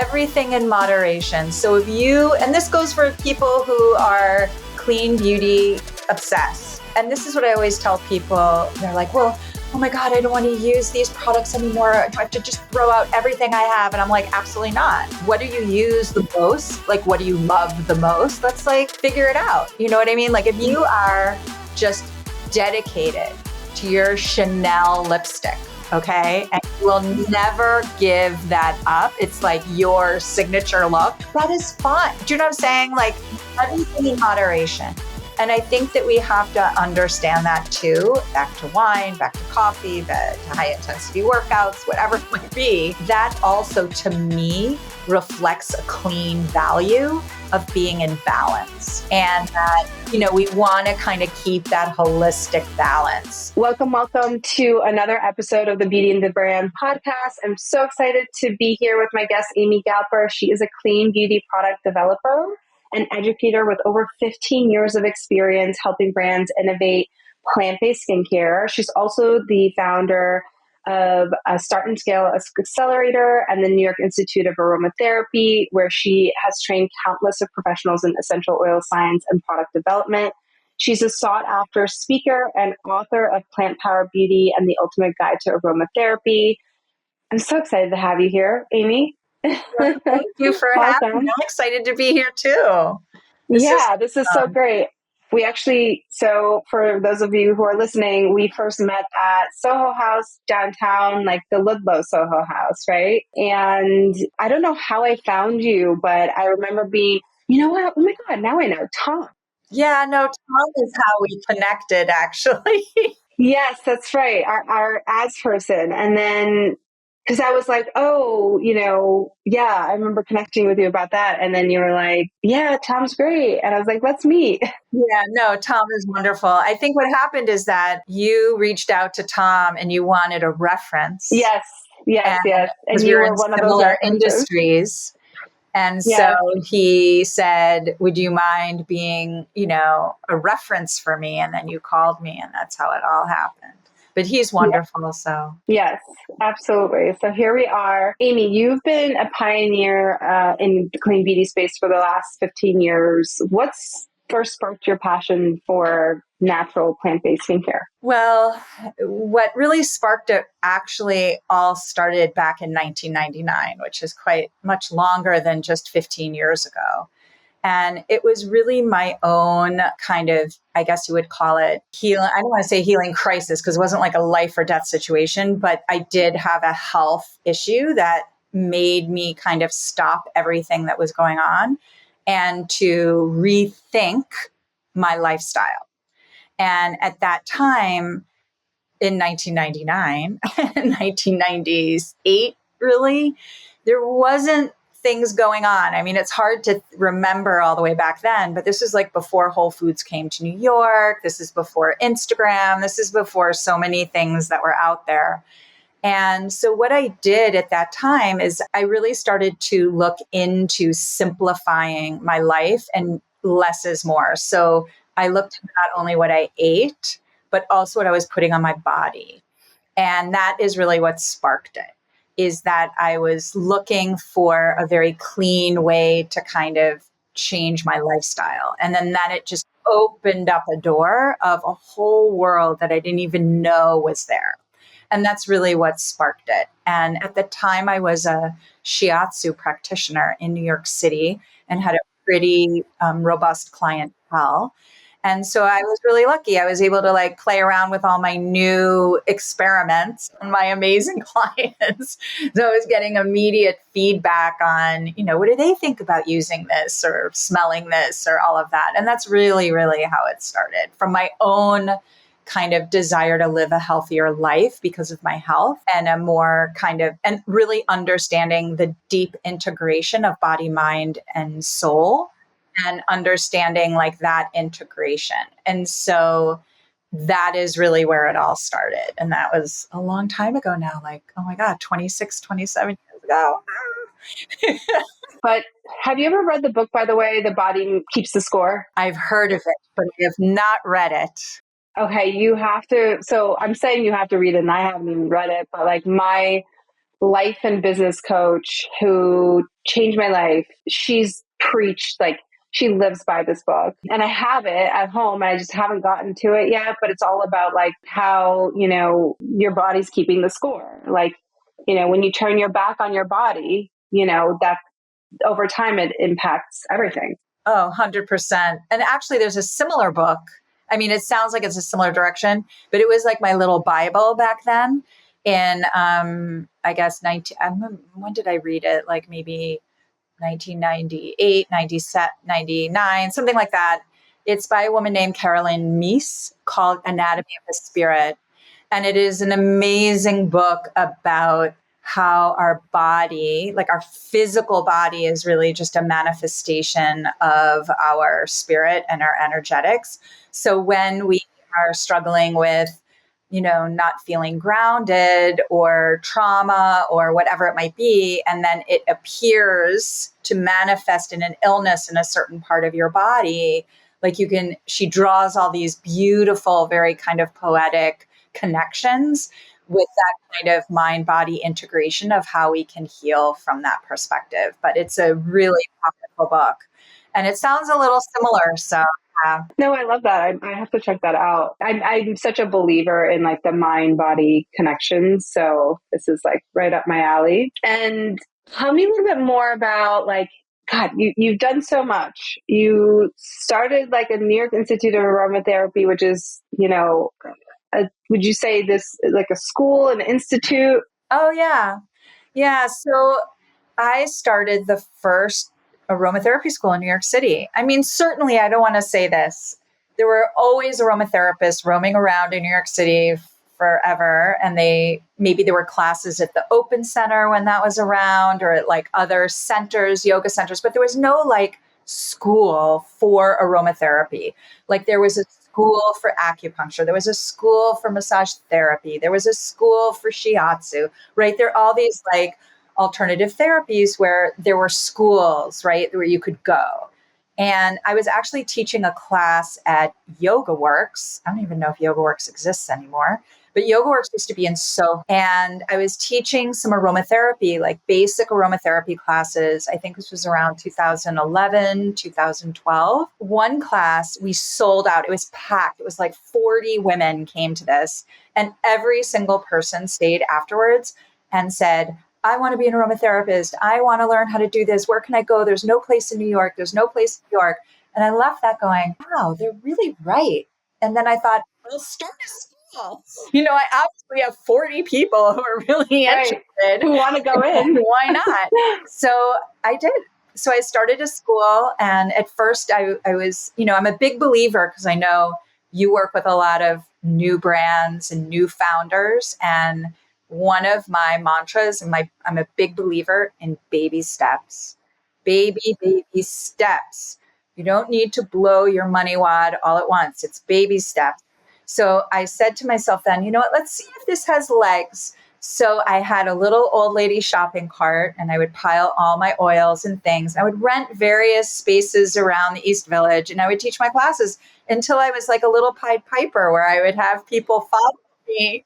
everything in moderation. So if you, and this goes for people who are clean beauty obsessed. And this is what I always tell people. They're like, well, oh my God, I don't want to use these products anymore. Do I have to just throw out everything I have? And I'm like, absolutely not. What do you use the most? Like, what do you love the most? Let's like figure it out. You know what I mean? Like if you are just dedicated to your Chanel lipstick, okay, and you will never give that up. It's like your signature look. That is fine. Do you know what I'm saying? Like everything in moderation. And I think that we have to understand that too. Back to wine, back to coffee, back to high intensity workouts, whatever it might be. That also to me reflects a clean value of being in balance. And that, you know, we want to kind of keep that holistic balance. Welcome to another episode of the Beauty and the Brand podcast. I'm so excited to be here with my guest, Amy Galper. She is a clean beauty product developer, an educator with over 15 years of experience helping brands innovate plant-based skincare. She's also the founder of a Start and Scale Accelerator and the New York Institute of Aromatherapy, where she has trained countless of professionals in essential oil science and product development. She's a sought-after speaker and author of Plant Power Beauty and the Ultimate Guide to Aromatherapy. I'm so excited to have you here, Amy. Thank you for having me. I'm excited to be here too. This is so great. We actually, so for those of you who are listening, we first met at Soho House downtown, like the Ludlow Soho House, right? And I don't know how I found you, but I remember being, you know what? Oh my God, now I know Tom. Yeah, no, Tom is how we connected, actually. Yes, that's right. Our ads person. And then, because I was like, oh, you know, yeah, I remember connecting with you about that. And then you were like, yeah, Tom's great. And I was like, let's meet. Yeah, no, Tom is wonderful. I think what happened is that you reached out to Tom and you wanted a reference. Yes. And you were one of those similar industries. And so he said, would you mind being, you know, a reference for me? And then you called me and that's how it all happened. But he's wonderful. So yes, absolutely. So here we are. Amy, you've been a pioneer in the clean beauty space for the last 15 years. What's first sparked your passion for natural plant-based skincare? Well, what really sparked it actually all started back in 1999, which is quite much longer than just 15 years ago. And it was really my own kind of, I guess you would call it healing. I don't want to say healing crisis because it wasn't like a life or death situation, but I did have a health issue that made me kind of stop everything that was going on and to rethink my lifestyle. And at that time in 1999, 1998, really, there wasn't things going on. I mean, it's hard to remember all the way back then, but this was like before Whole Foods came to New York. This is before Instagram. This is before so many things that were out there. And so what I did at that time is I really started to look into simplifying my life and less is more. So I looked at not only what I ate, but also what I was putting on my body. And that is really what sparked it. Is that I was looking for a very clean way to kind of change my lifestyle. And then that it just opened up a door of a whole world that I didn't even know was there. And that's really what sparked it. And at the time, I was a shiatsu practitioner in New York City and had a pretty robust clientele. And so I was really lucky. I was able to like play around with all my new experiments and my amazing clients. So I was getting immediate feedback on, you know, what do they think about using this or smelling this or all of that. And that's really, really how it started from my own kind of desire to live a healthier life because of my health and a more kind of, and really understanding the deep integration of body, mind, and soul. And understanding like that integration. And so that is really where it all started. And that was a long time ago now, like, oh my God, 26, 27 years ago. But have you ever read the book, by the way, The Body Keeps the Score? I've heard of it, but I have not read it. Okay, you have to. So I'm saying you have to read it and I haven't even read it, but like my life and business coach who changed my life. She's preached, like, she lives by this book. And I have it at home. I just haven't gotten to it yet, but it's all about like how, your body's keeping the score. Like, when you turn your back on your body, that over time it impacts everything. Oh, 100%. And actually, there's a similar book. I mean, it sounds like it's a similar direction, but it was like my little Bible back then in, I guess, when did I read it? Like maybe 1998, 97, 99, something like that. It's by a woman named Carolyn Meese called Anatomy of the Spirit. And it is an amazing book about how our body, like our physical body, is really just a manifestation of our spirit and our energetics. So when we are struggling with, not feeling grounded or trauma or whatever it might be, and then it appears to manifest in an illness in a certain part of your body, like she draws all these beautiful, very kind of poetic connections with that kind of mind body integration of how we can heal from that perspective. But it's a really powerful book. And it sounds a little similar. So, yeah. No, I love that. I have to check that out. I'm such a believer in like the mind body connections. So this is like right up my alley. And tell me a little bit more about like, God, you've done so much. You started like a New York Institute of Aromatherapy, which is, would you say this like a school, an institute? Oh, yeah. Yeah. So I started the first aromatherapy school in New York City. I mean, certainly, I don't want to say this. There were always aromatherapists roaming around in New York City forever. And maybe there were classes at the Open Center when that was around, or at like other centers, yoga centers, but there was no like school for aromatherapy. Like there was a school for acupuncture, there was a school for massage therapy, there was a school for shiatsu, right? There are all these like alternative therapies where there were schools, right, where you could go. And I was actually teaching a class at Yoga Works. I don't even know if Yoga Works exists anymore, but Yoga Works used to be in Soho. And I was teaching some aromatherapy, like basic aromatherapy classes. I think this was around 2011, 2012. One class we sold out. It was packed. It was like 40 women came to this. And every single person stayed afterwards and said, I want to be an aromatherapist. I want to learn how to do this. Where can I go? There's no place in New York. There's no place in New York. And I left that going, wow, they're really right. And then I thought, I'll start a school. I obviously have 40 people who are really interested. Who want to go in. Why not? So I did. So I started a school. And at first I was, I'm a big believer because I know you work with a lot of new brands and new founders. And one of my mantras, I'm a big believer in baby steps. Baby steps. You don't need to blow your money wad all at once. It's baby steps. So I said to myself then, you know what, let's see if this has legs. So I had a little old lady shopping cart and I would pile all my oils and things. I would rent various spaces around the East Village and I would teach my classes until I was like a little Pied Piper where I would have people follow me.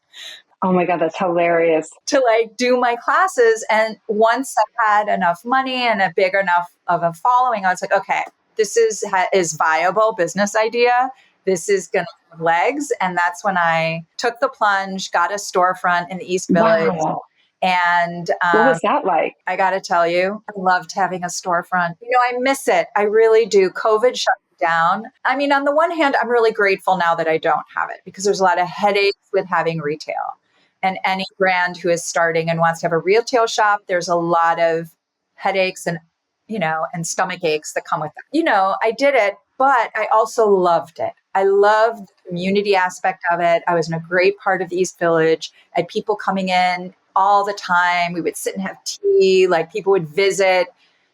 Oh my God, that's hilarious. To like do my classes. And once I had enough money and a big enough of a following, I was like, okay, this is viable business idea. This is going to have legs. And that's when I took the plunge, got a storefront in the East Village. Wow. And what was that like? I got to tell you, I loved having a storefront. I miss it. I really do. COVID shut me down. I mean, on the one hand, I'm really grateful now that I don't have it because there's a lot of headaches with having retail. And any brand who is starting and wants to have a retail shop, there's a lot of headaches and, and stomach aches that come with that. I did it, but I also loved it. I loved the community aspect of it. I was in a great part of the East Village. I had people coming in all the time. We would sit and have tea, like people would visit.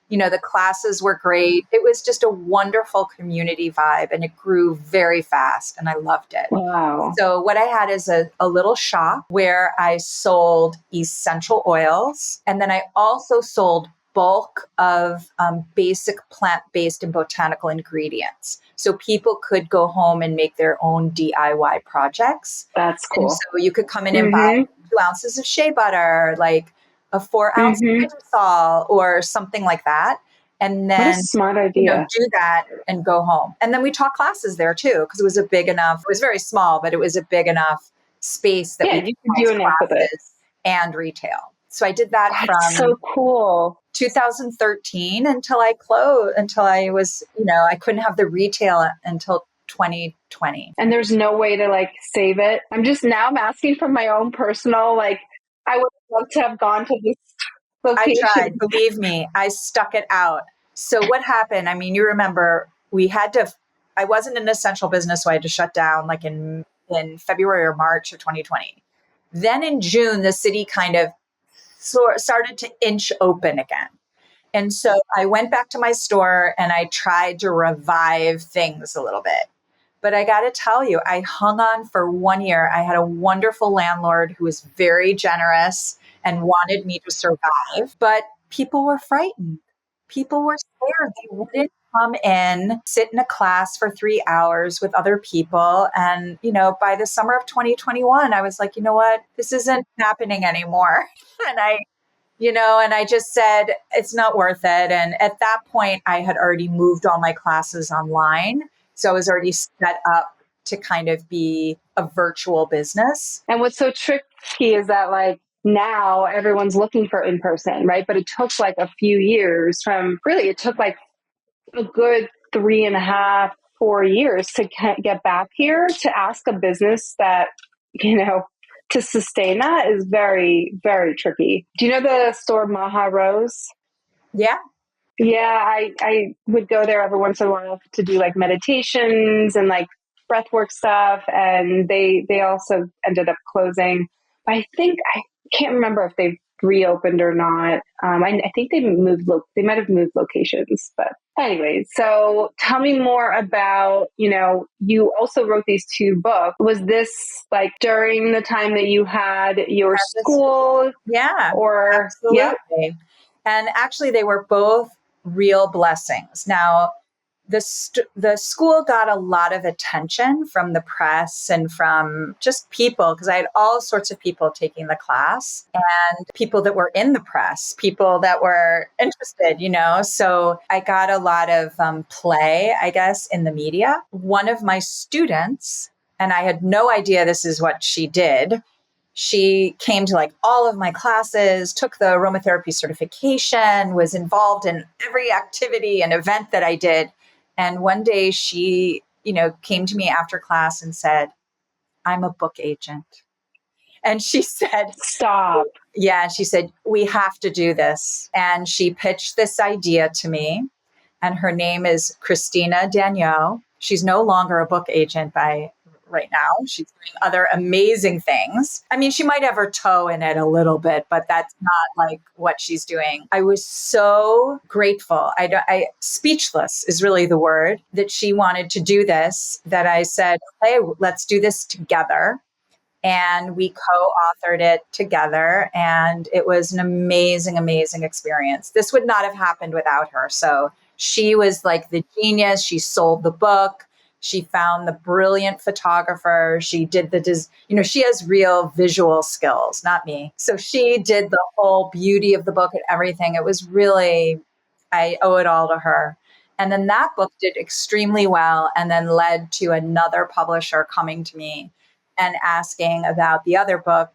The classes were great. It was just a wonderful community vibe and it grew very fast and I loved it. Wow. So what I had is a little shop where I sold essential oils. And then I also sold bulk of basic plant-based and botanical ingredients. So people could go home and make their own DIY projects. That's cool. And so you could come in and buy 2 ounces of shea butter, like a 4-ounce Mm-hmm. hydrosol or something like that. And What a then, smart idea. do that and go home. And then we taught classes there too, because it was a big enough, it was very small, but it was a big enough space that Yeah, we you could could do house enough with it. classes and retail. So I did that That's from so cool. 2013 until I closed, until I was, I couldn't have the retail until 2020. And there's no way to like save it. I'm asking from my own personal, like, I would love to have gone to this I tried, location. believe me, I stuck it out. So what happened? I mean, you remember I wasn't an essential business, so I had to shut down like in February or March of 2020. Then in June, the city kind of started to inch open again. And so I went back to my store and I tried to revive things a little bit. But I got to tell you, I hung on for 1 year. I had a wonderful landlord who was very generous and wanted me to survive, but people were frightened. People were scared. They wouldn't come in, sit in a class for 3 hours with other people. And, by the summer of 2021, I was like, you know what? This isn't happening anymore. And I just said, it's not worth it. And at that point, I had already moved all my classes online. So I was already set up to kind of be a virtual business. And what's so tricky is that like now everyone's looking for in person, right? But it took like a few years it took like a good 3.5, 4 years to get back here to ask a business that, to sustain that is very, very tricky. Do you know the store Maha Rose? Yeah. Yeah, I would go there every once in a while to do like meditations and like breathwork stuff, and they also ended up closing. I think I can't remember if they've reopened or not. I think they might have moved locations, but anyway. So tell me more about you also wrote these 2 books. Was this like during the time that you had your Had this, school, yeah, or yeah? absolutely. And actually, they were both real blessings. Now, the school got a lot of attention from the press and from just people, because I had all sorts of people taking the class and people that were in the press, people that were interested. So I got a lot of play, I guess, in the media. One of my students, and I had no idea this is what she did. She came to like all of my classes, took the aromatherapy certification, was involved in every activity and event that I did. And one day she, came to me after class and said, I'm a book agent. And she said, Stop. yeah, she said, we have to do this. And she pitched this idea to me. And her name is Christina Danielle. She's no longer a book agent by right now. She's doing other amazing things. I mean, she might have her toe in it a little bit, but that's not like what she's doing. I was so grateful. Speechless is really the word, that she wanted to do this, that I said, hey, let's do this together. And we co-authored it together, and it was an amazing, amazing experience. This would not have happened without her. So she was like the genius. She sold the book. She found the brilliant photographer. She did she has real visual skills, not me. So she did the whole beauty of the book and everything. It was really, I owe it all to her. And then that book did extremely well, and then led to another publisher coming to me and asking about the other book,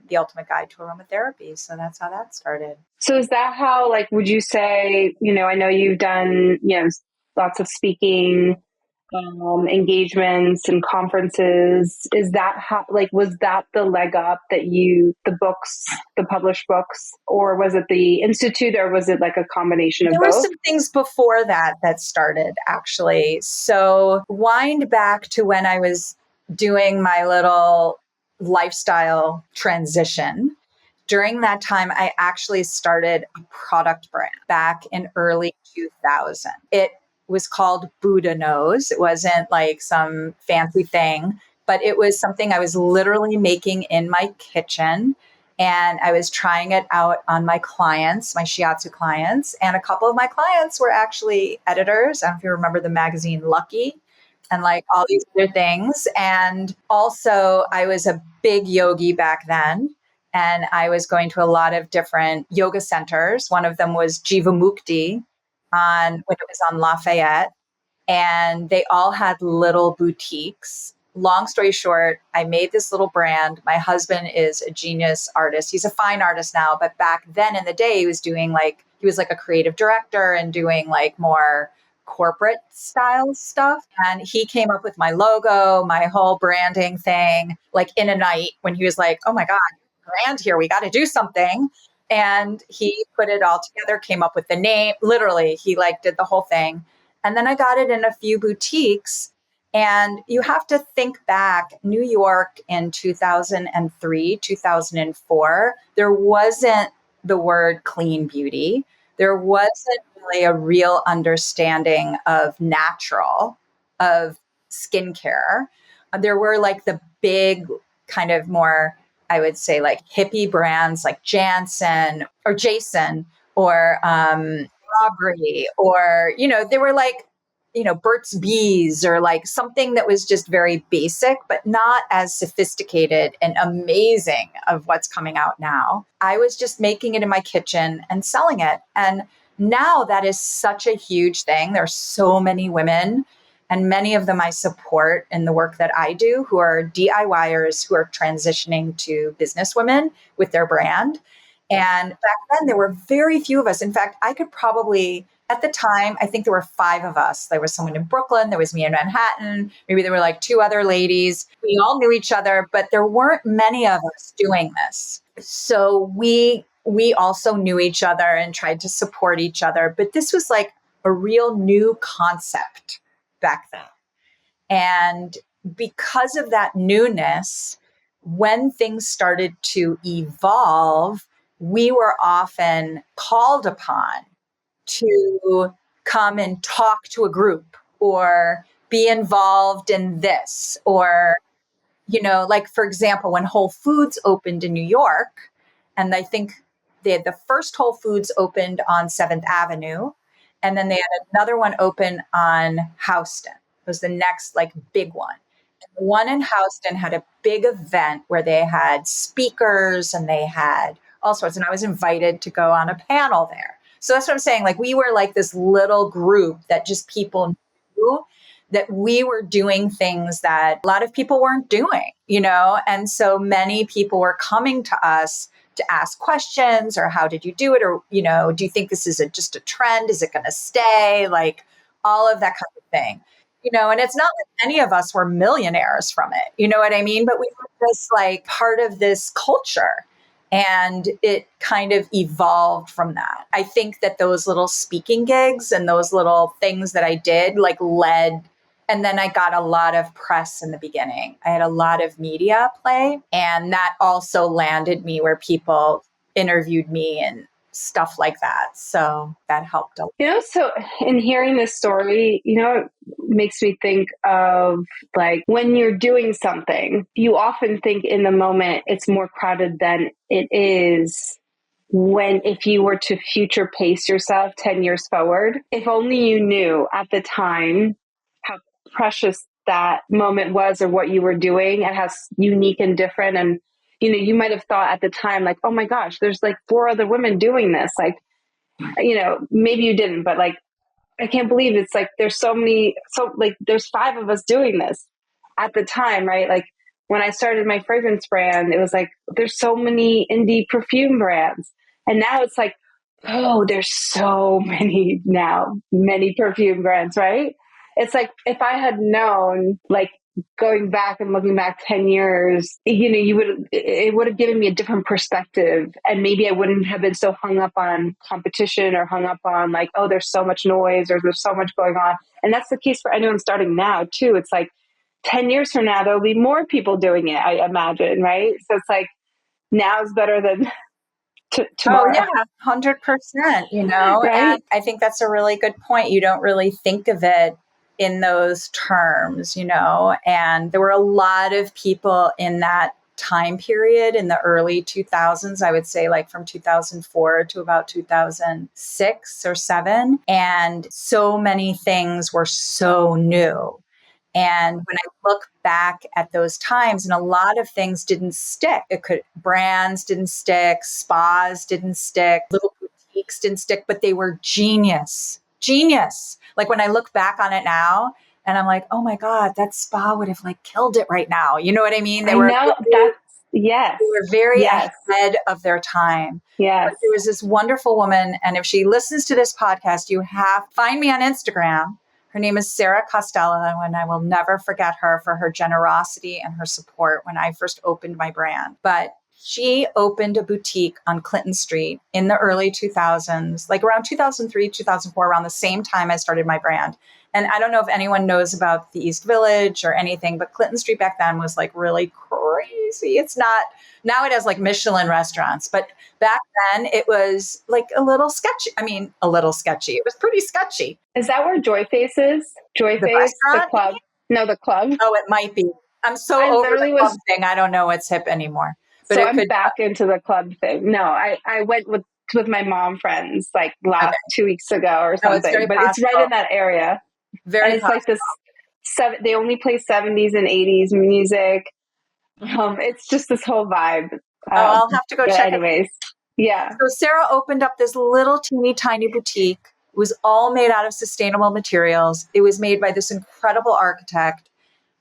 The Ultimate Guide to Aromatherapy. So that's how that started. So is that how, like, would you say, I know you've done, lots of speaking engagements and conferences. Is that how, like, was that the leg up that the published books, or was it the Institute, or was it like a combination of There were both? some things before that started, actually. So wind back to when I was doing my little lifestyle transition. During that time, I actually started a product brand back in early 2000. It was called Buddha Nose. It wasn't like some fancy thing, but it was something I was literally making in my kitchen. And I was trying it out on my clients, my shiatsu clients. And a couple of my clients were actually editors. I don't know if you remember the magazine Lucky and like all these other things. And also, I was a big yogi back then. and I was going to a lot of different yoga centers. One of them was Jivamukti when it was on Lafayette, and they all had little boutiques. Long story short, I made this little brand. My husband is a genius artist. He's a fine artist now, but back then in the day, he was like a creative director and doing like more corporate style stuff. And he came up with my logo, my whole branding thing, like in a night when he was like, oh my God, brand here, we got to do something. And he put it all together, came up with the name. Literally, he like did the whole thing. And then I got it in a few boutiques. And you have to think back, New York in 2003, 2004, there wasn't the word clean beauty. There wasn't really a real understanding of natural, of skincare. There were like the big kind of more, I would say, like hippie brands like Janssen or Jason or Aubrey, or, they were like, Burt's Bees, or like something that was just very basic, but not as sophisticated and amazing of what's coming out now. I was just making it in my kitchen and selling it. And now that is such a huge thing. There's so many women, and many of them I support in the work that I do, who are DIYers who are transitioning to business women with their brand. And back then, there were very few of us. In fact, I could probably, at the time, I think there were 5 of us. There was someone in Brooklyn, there was me in Manhattan, maybe there were like 2 other ladies. We all knew each other, but there weren't many of us doing this. So we also knew each other and tried to support each other. But this was like a real new concept back then. And because of that newness, when things started to evolve, we were often called upon to come and talk to a group or be involved in this, or, like, for example, when Whole Foods opened in New York, and I think the first Whole Foods opened on 7th Avenue, and then they had another one open on Houston. It was the next like big one. The one in Houston had a big event where they had speakers and they had all sorts. And I was invited to go on a panel there. So that's what I'm saying. Like, we were like this little group that just people knew that we were doing things that a lot of people weren't doing, And so many people were coming to us to ask questions, or how did you do it? Or, do you think this is just a trend? Is it going to stay? Like, all of that kind of thing. And it's not like any of us were millionaires from it. You know what I mean? But we were just like part of this culture, and it kind of evolved from that. I think that those little speaking gigs and those little things that I did like led. And then I got a lot of press in the beginning. I had a lot of media play, and that also landed me where people interviewed me and stuff like that. So that helped a lot. So in hearing this story, it makes me think of like when you're doing something, you often think in the moment it's more crowded than it is if you were to future pace yourself 10 years forward. If only you knew at the time how precious that moment was, or what you were doing, and how unique and different. And, you might have thought at the time, like, oh my gosh, there's like 4 other women doing this. Like, maybe you didn't, but like, I can't believe it's like, there's there's 5 of us doing this at the time, right? Like, when I started my fragrance brand, it was like, there's so many indie perfume brands. And now it's like, oh, there's so many perfume brands, right? It's like, if I had known, like, going back and looking back 10 years, it would have given me a different perspective. And maybe I wouldn't have been so hung up on competition, or hung up on like, oh, there's so much noise, or there's so much going on. And that's the case for anyone starting now too. It's like 10 years from now, there'll be more people doing it, I imagine. Right. So it's like, now is better than Oh tomorrow. yeah, 100%, Right. and I think that's a really good point. You don't really think of it in those terms, and there were a lot of people in that time period in the early 2000s, I would say like from 2004 to about 2006 or 7. And so many things were so new. And when I look back at those times, and a lot of things didn't stick. Brands didn't stick, spas didn't stick, little boutiques didn't stick, but they were genius. Genius. Like when I look back on it now, and I'm like, oh my God, that spa would have like killed it right now. You know what I mean? I know yes, they were very yes, ahead of their time. yes. But there was this wonderful woman, and if she listens to this podcast, you have find me on Instagram. Her name is Sarah Costella, and I will never forget her for her generosity and her support when I first opened my brand. But she opened a boutique on Clinton Street in the early 2000s, like around 2003, 2004, around the same time I started my brand. And I don't know if anyone knows about the East Village or anything, but Clinton Street back then was like really crazy. It's not, now it has like Michelin restaurants, but back then it was like a little sketchy. I mean, a little sketchy. It was pretty sketchy. Is that where Joy Face is? Joy The Face, the restaurant? club? No, the club. Oh, it might be. I'm so I over the literally club was, thing. I don't know what's hip anymore, but so it I'm could. back into the club thing. No, I went with my mom friends like last Okay. 2 weeks ago or No, it's something, very but it's right possible. in that area. And Very it's like possible. this, they only play 70s and 80s music. It's just this whole vibe. Oh, I'll have to go But check it. anyways, yeah. So Sarah opened up this little teeny tiny boutique. It was all made out of sustainable materials. It was made by this incredible architect.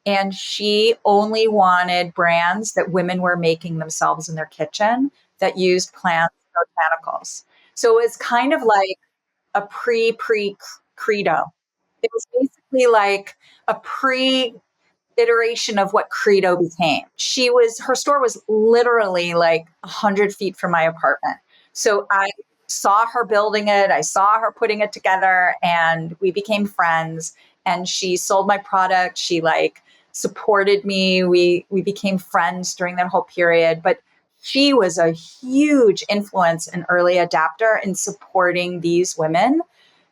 And she only wanted brands that women were making themselves in their kitchen that used plants and botanicals. So it was kind of like a pre Credo. It was basically like a pre iteration of what Credo became. Her store was literally like 100 feet from my apartment. So I saw her building it, I saw her putting it together, and we became friends. And she sold my product. She like supported me. We became friends during that whole period. But she was a huge influence and early adapter in supporting these women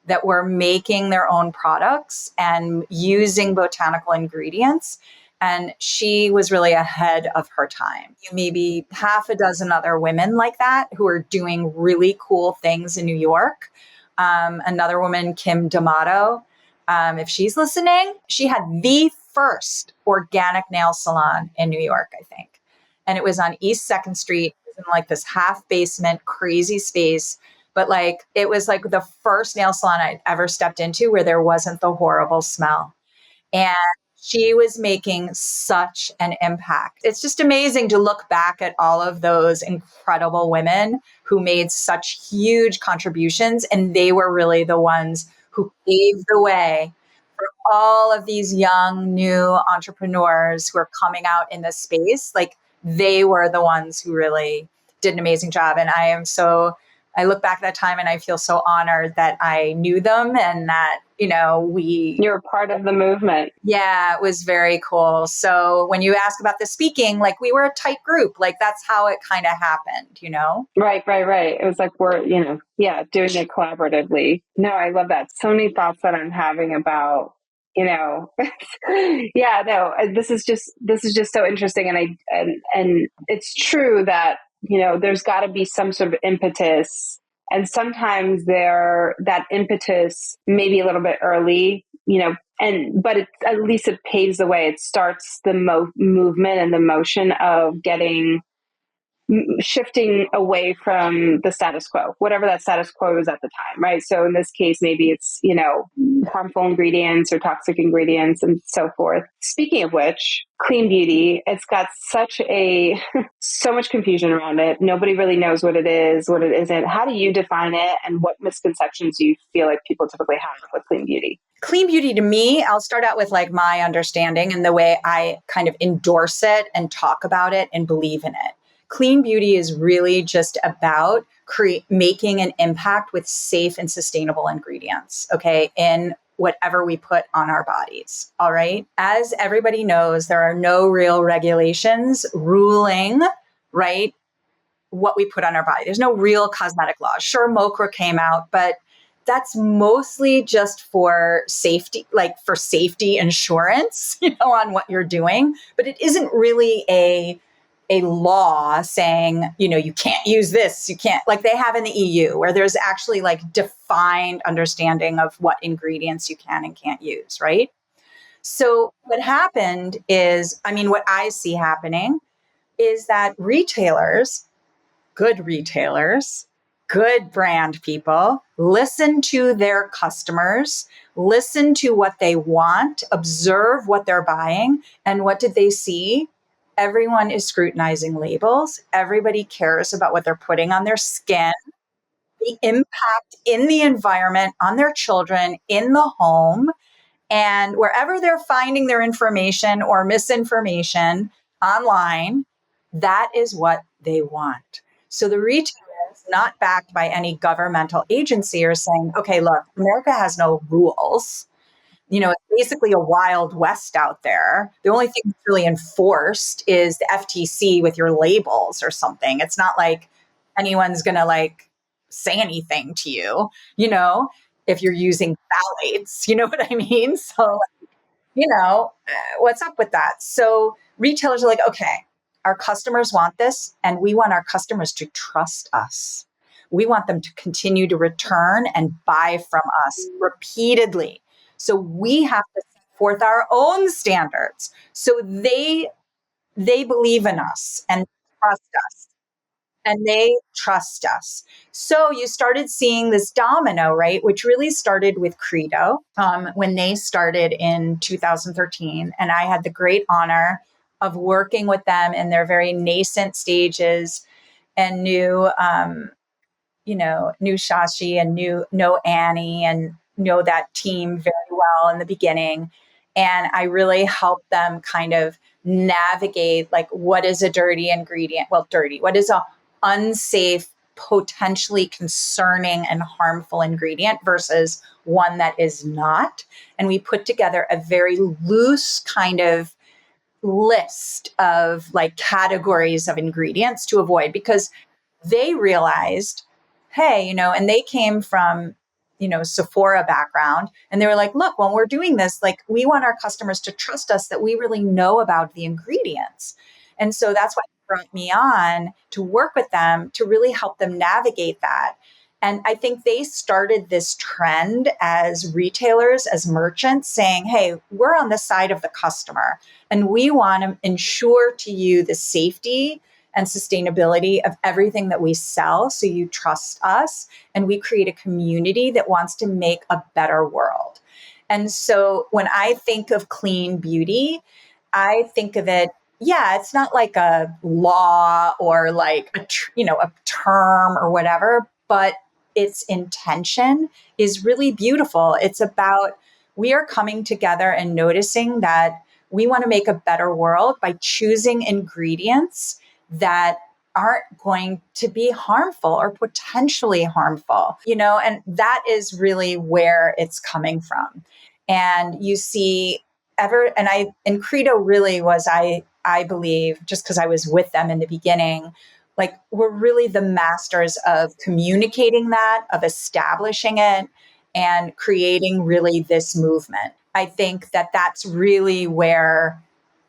that were making their own products and using botanical ingredients. And she was really ahead of her time. Maybe half a dozen other women like that who are doing really cool things in New York. Another woman, Kim D'Amato, if she's listening, she had the first organic nail salon in New York, I think. And it was on East 2nd Street, it was in like this half basement, crazy space. But like, it was like the first nail salon I'd ever stepped into where there wasn't the horrible smell. And she was making such an impact. It's just amazing to look back at all of those incredible women who made such huge contributions. And they were really the ones who paved the way for all of these young, new entrepreneurs who are coming out in this space. Like, they were the ones who really did an amazing job. And I look back at that time and I feel so honored that I knew them and that, You're a part of the movement. yeah, it was very cool. So when you ask about the speaking, like we were a tight group, like that's how it kind of happened. Right. It was like we're, doing it collaboratively. No, I love that. So many thoughts that I'm having about, yeah, no, this is just so interesting. And it's true that, there's got to be some sort of impetus. And sometimes that impetus may be a little bit early, but at least it paves the way. It starts the movement and the motion of shifting away from the status quo, whatever that status quo is at the time, right? So in this case, maybe it's, harmful ingredients or toxic ingredients and so forth. Speaking of which, clean beauty, it's got so much confusion around it. Nobody really knows what it is, what it isn't. How do you define it? And what misconceptions do you feel like people typically have with clean beauty? Clean beauty to me, I'll start out with like my understanding and the way I kind of endorse it and talk about it and believe in it. Clean beauty is really just about making an impact with safe and sustainable ingredients, okay, in whatever we put on our bodies, all right? As everybody knows, there are no real regulations ruling, right, what we put on our body. There's no real cosmetic laws. Sure, MOCRA came out, but that's mostly just for safety, like for safety insurance, on what you're doing. But it isn't really a law saying, you can't use this, you can't, like they have in the EU, where there's actually like defined understanding of what ingredients you can and can't use, right? So what happened is, I mean, what I see happening is that retailers, good brand people, listen to their customers, listen to what they want, observe what they're buying. And what did they see? Everyone is scrutinizing labels. Everybody cares about what they're putting on their skin, the impact in the environment, on their children, in the home, and wherever they're finding their information or misinformation online, that is what they want. So the retailers, not backed by any governmental agency, are saying, okay, look, America has no rules. It's basically a wild west out there. The only thing that's really enforced is the FTC with your labels or something. It's not like anyone's going to like say anything to you, you know, if you're using phthalates, you know what I mean? So, what's up with that? So retailers are like, okay, our customers want this, and we want our customers to trust us. We want them to continue to return and buy from us repeatedly. So we have to set forth our own standards. So they believe in us and trust us. And they trust us. So you started seeing this domino, right? Which really started with Credo when they started in 2013. And I had the great honor of working with them in their very nascent stages and knew Shashi and know Annie and know that team very well in the beginning. And I really helped them kind of navigate like what is a dirty ingredient? Well, dirty. What is a unsafe, potentially concerning and harmful ingredient versus one that is not? And we put together a very loose kind of list of like categories of ingredients to avoid because they realized, hey, and they came from, Sephora background. And they were like, look, when we're doing this, like we want our customers to trust us that we really know about the ingredients. And so that's why they brought me on to work with them to really help them navigate that. And I think they started this trend as retailers, as merchants saying, hey, we're on the side of the customer and we want to ensure to you the safety and sustainability of everything that we sell. So you trust us and we create a community that wants to make a better world. And so when I think of clean beauty, I think of it, yeah, it's not like a law or like a term or whatever, but its intention is really beautiful. It's about we are coming together and noticing that we want to make a better world by choosing ingredients that aren't going to be harmful or potentially harmful, and that is really where it's coming from. And you see and Credo really was, I believe, just because I was with them in the beginning, like we're really the masters of communicating that, of establishing it and creating really this movement. I think that that's really where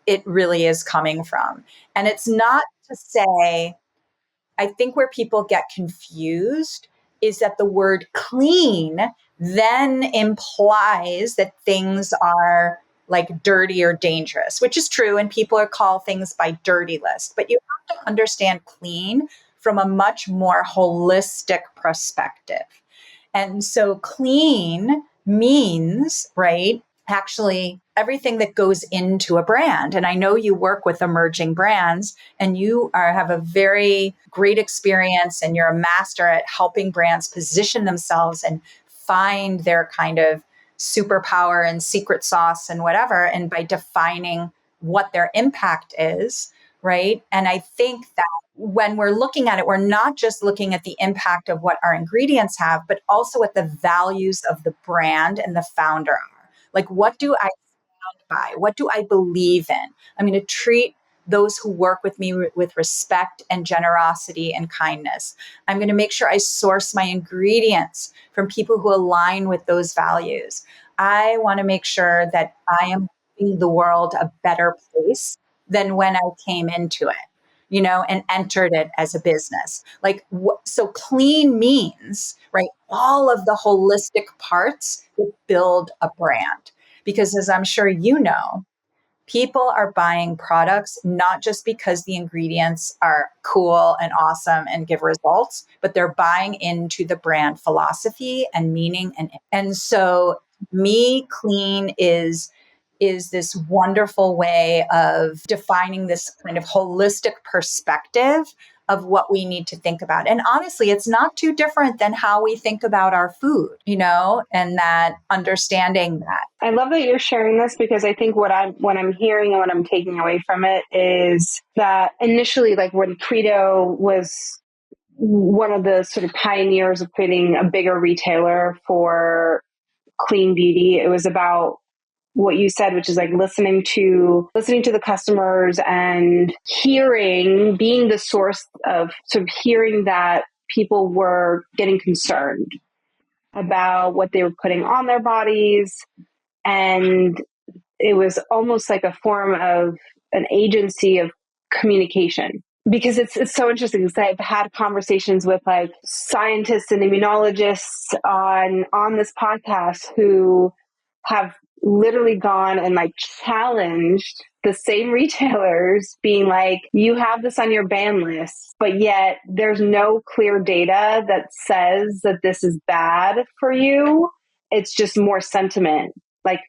it really is coming from. And it's not to say, I think where people get confused is that the word clean then implies that things are like dirty or dangerous, which is true. And people are called things by dirty list, but you have to understand clean from a much more holistic perspective. And so clean means, right, actually everything that goes into a brand. And I know you work with emerging brands and have a very great experience and you're a master at helping brands position themselves and find their kind of superpower and secret sauce and whatever. And by defining what their impact is, right? And I think that when we're looking at it, we're not just looking at the impact of what our ingredients have, but also what the values of the brand and the founder are. Like, what do I stand by? What do I believe in? I'm going to treat those who work with me with respect and generosity and kindness. I'm going to make sure I source my ingredients from people who align with those values. I want to make sure that I am making the world a better place than when I came into it, and entered it as a business. Like, so clean means, right? All of the holistic parts that build a brand. Because as I'm sure you know, people are buying products not just because the ingredients are cool and awesome and give results, but they're buying into the brand philosophy and meaning. And so me clean is this wonderful way of defining this kind of holistic perspective of what we need to think about. And honestly, it's not too different than how we think about our food, and that understanding that. I love that you're sharing this, because I think what I'm hearing and what I'm taking away from it is that initially, like when Credo was one of the sort of pioneers of creating a bigger retailer for clean beauty, it was about what you said, which is like listening to the customers and being the source of sort of hearing that people were getting concerned about what they were putting on their bodies. And it was almost like a form of an agency of communication. Because it's so interesting, because I've had conversations with like scientists and immunologists on this podcast who have literally gone and like challenged the same retailers, being like, you have this on your ban list, but yet there's no clear data that says that this is bad for you. It's just more sentiment. Like,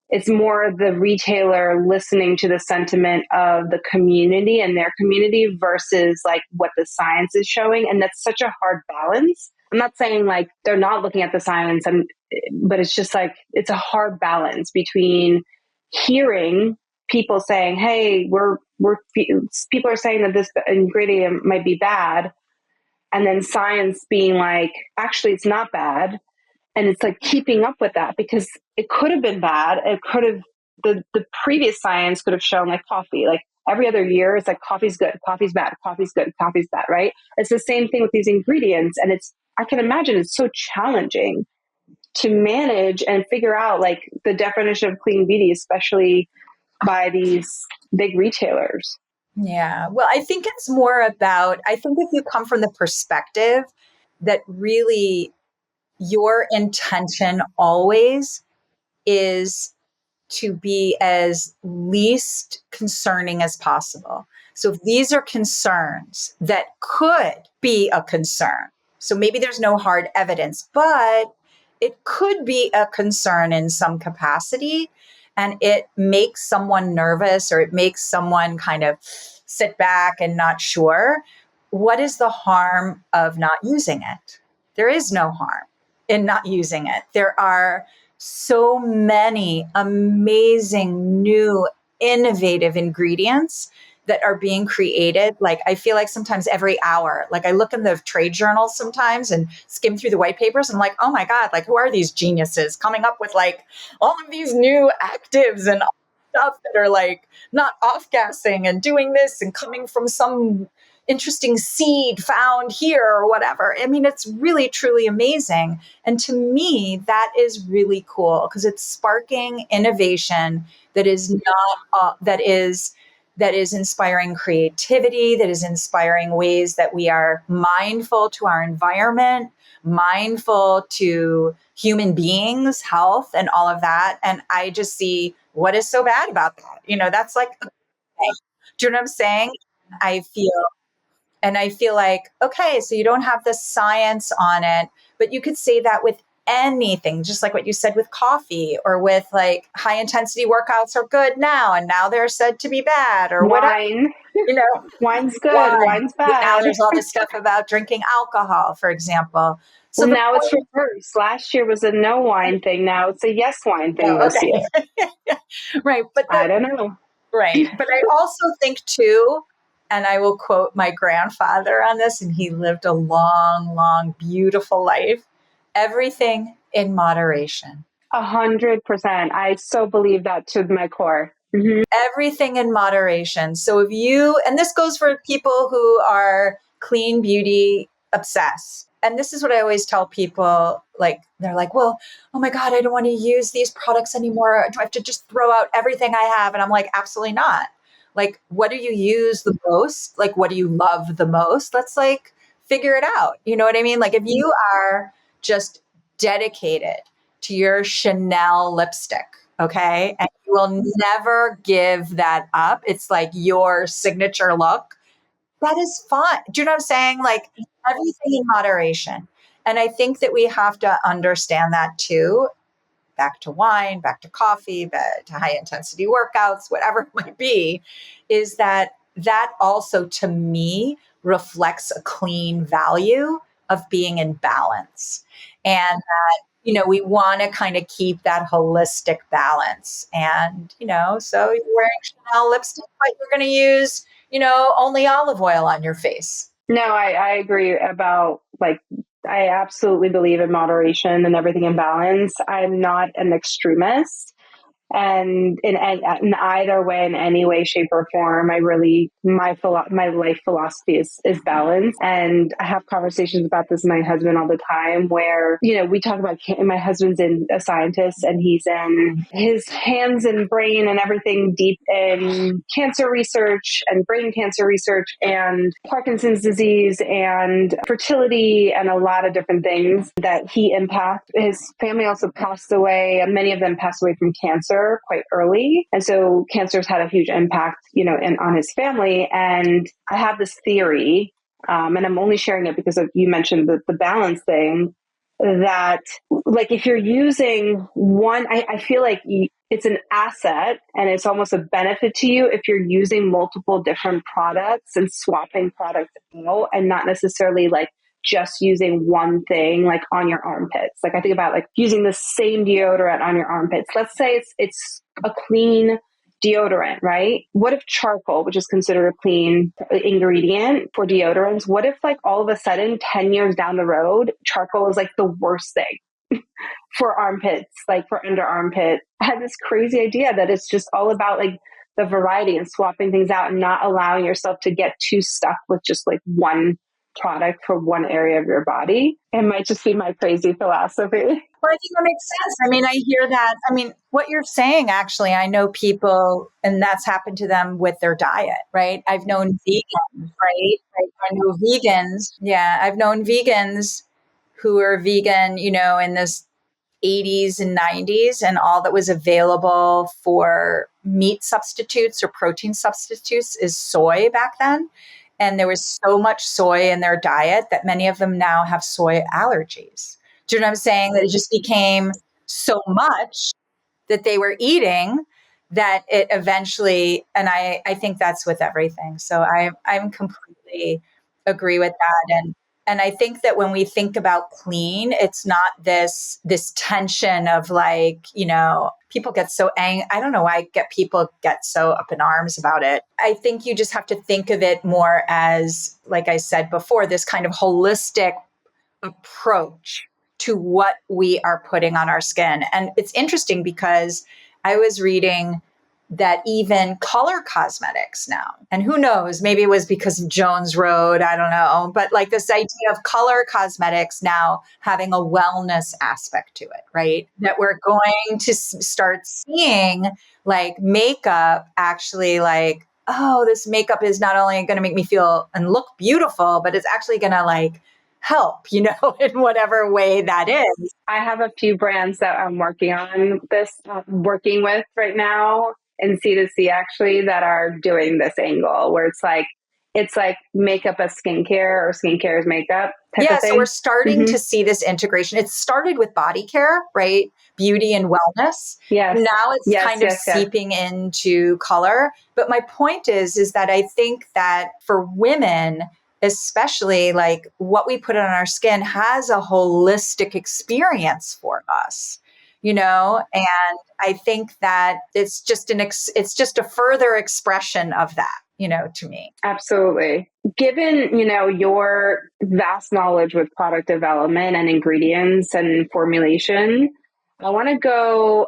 it's more the retailer listening to the sentiment of the community and their community versus like what the science is showing. And that's such a hard balance. I'm not saying like they're not looking at the science, but it's just like, it's a hard balance between hearing people saying, hey, people are saying that this ingredient might be bad. And then science being like, actually, it's not bad. And it's like keeping up with that, because it could have been bad. It could have, the previous science could have shown like coffee, like every other year, it's like coffee's good, coffee's bad, coffee's good, coffee's bad, right? It's the same thing with these ingredients. And I can imagine it's so challenging to manage and figure out like the definition of clean beauty, especially by these big retailers. Yeah. Well, I think it's more about, I think if you come from the perspective that really your intention always is to be as least concerning as possible. So if these are concerns that could be a concern, so maybe there's no hard evidence, but it could be a concern in some capacity, and it makes someone nervous, or it makes someone kind of sit back and not sure. What is the harm of not using it? There is no harm in not using it. There are so many amazing new innovative ingredients that are being created. Like, I feel like sometimes every hour, like I look in the trade journals sometimes and skim through the white papers, and I'm like, oh my God, like who are these geniuses coming up with like all of these new actives and stuff that are like not off gassing and doing this and coming from some interesting seed found here or whatever. I mean, it's really, truly amazing. And to me, that is really cool, because it's sparking innovation that is not, that is inspiring creativity, that is inspiring ways that we are mindful to our environment, mindful to human beings, health, and all of that. And I just see, what is so bad about that? That's like, do you know what I'm saying? I feel And I feel like, okay, so you don't have the science on it, but you could say that with anything, just like what you said with coffee, or with like high intensity workouts are good now, and now they're said to be bad, or whatever, Wine. you know, Wine's good. wine. Wine's Now bad. there's all this stuff about drinking alcohol, for example. So Well, the now it's point, reversed. Last year was a no wine thing. Now it's a yes wine thing oh, this year. okay. Right. I don't know. Right. But I also think too, and I will quote my grandfather on this, and he lived a long, long, beautiful life. Everything in moderation. 100%. I so believe that to my core. Mm-hmm. Everything in moderation. So if you, and this goes for people who are clean beauty obsessed. And this is what I always tell people, like, they're like, well, oh my God, I don't want to use these products anymore. Do I have to just throw out everything I have? And I'm like, absolutely not. Like, what do you use the most? Like, what do you love the most? Let's like figure it out. You know what I mean? Like, if you are just dedicated to your Chanel lipstick, Okay. And you will never give that up. It's like your signature look. That is fun. Do you know what I'm saying? Like everything in moderation. And I think that we have to understand that too. Back to wine, back to coffee, back to high intensity workouts, whatever it might be, is that also to me reflects a clean value of being in balance. And we want to kind of keep that holistic balance. And, so you're wearing Chanel lipstick, but you're going to use, only olive oil on your face. No, I agree about like, I absolutely believe in moderation and everything in balance. I'm not an extremist. And in either way, in any way, shape, or form, my life philosophy is balance. And I have conversations about this with my husband all the time where, we talk about, my husband's a scientist and he's in his hands and brain and everything deep in cancer research and brain cancer research and Parkinson's disease and fertility and a lot of different things that he impacts. His family also passed away, and many of them passed away from cancer quite early. And so cancer's had a huge impact, on his family. And I have this theory, and I'm only sharing it because you mentioned the balance thing, that like if you're using one, I feel like it's an asset and it's almost a benefit to you if you're using multiple different products and swapping products out and not necessarily like just using one thing like on your armpits. Like I think about like using the same deodorant on your armpits. Let's say it's a clean deodorant, right? What if charcoal, which is considered a clean ingredient for deodorants, what if like all of a sudden 10 years down the road, charcoal is like the worst thing for armpits, like for under armpit? I had this crazy idea that it's just all about like the variety and swapping things out and not allowing yourself to get too stuck with just like one product for one area of your body. It might just be my crazy philosophy. Well, I think that makes sense. I mean, I hear that. I mean, what you're saying, actually, I know people, and that's happened to them with their diet, right? I've known vegans, right? I know vegans. Yeah, I've known vegans who are vegan, in this 80s and 90s, and all that was available for meat substitutes or protein substitutes is soy back then. And there was so much soy in their diet that many of them now have soy allergies. Do you know what I'm saying? That it just became so much that they were eating that it eventually, and I think that's with everything. So I'm completely agree with that. And I think that when we think about clean, it's not this tension of like, people get so angry. I don't know why people get so up in arms about it. I think you just have to think of it more as, like I said before, this kind of holistic approach to what we are putting on our skin. And it's interesting because I was reading that even color cosmetics now, and who knows, maybe it was because of Jones Road, I don't know, but like this idea of color cosmetics now having a wellness aspect to it, right? That we're going to start seeing like makeup actually like, oh, this makeup is not only going to make me feel and look beautiful, but it's actually going to like help, in whatever way that is. I have a few brands that I'm working with right now in C2C actually that are doing this angle where it's like makeup as skincare or skincare as makeup type of thing. So we're starting to see this integration. It started with body care, right? Beauty and wellness. Yes. Now it's seeping into color. But my point is that I think that for women, especially, like what we put on our skin has a holistic experience for us, and I think that it's just it's just a further expression of that, to me. Absolutely. Given, your vast knowledge with product development and ingredients and formulation, I want to go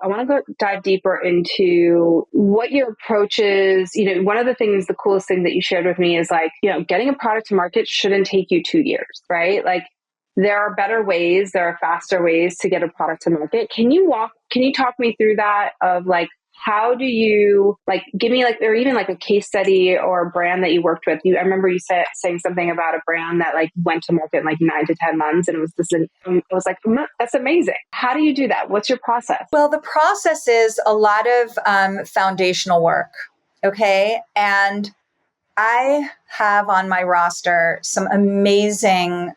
dive deeper into what your approach is. One of the things, the coolest thing that you shared with me is like, getting a product to market shouldn't take you 2 years, right? Like there are better ways, there are faster ways to get a product to market. Can you talk me through that of like, how do you like, give me like, or even like a case study or a brand that you worked with? I remember you saying something about a brand that like went to market in like 9 to 10 months, and it was it was like, that's amazing. How do you do that? What's your process? Well, the process is a lot of foundational work. Okay. And I have on my roster some amazing,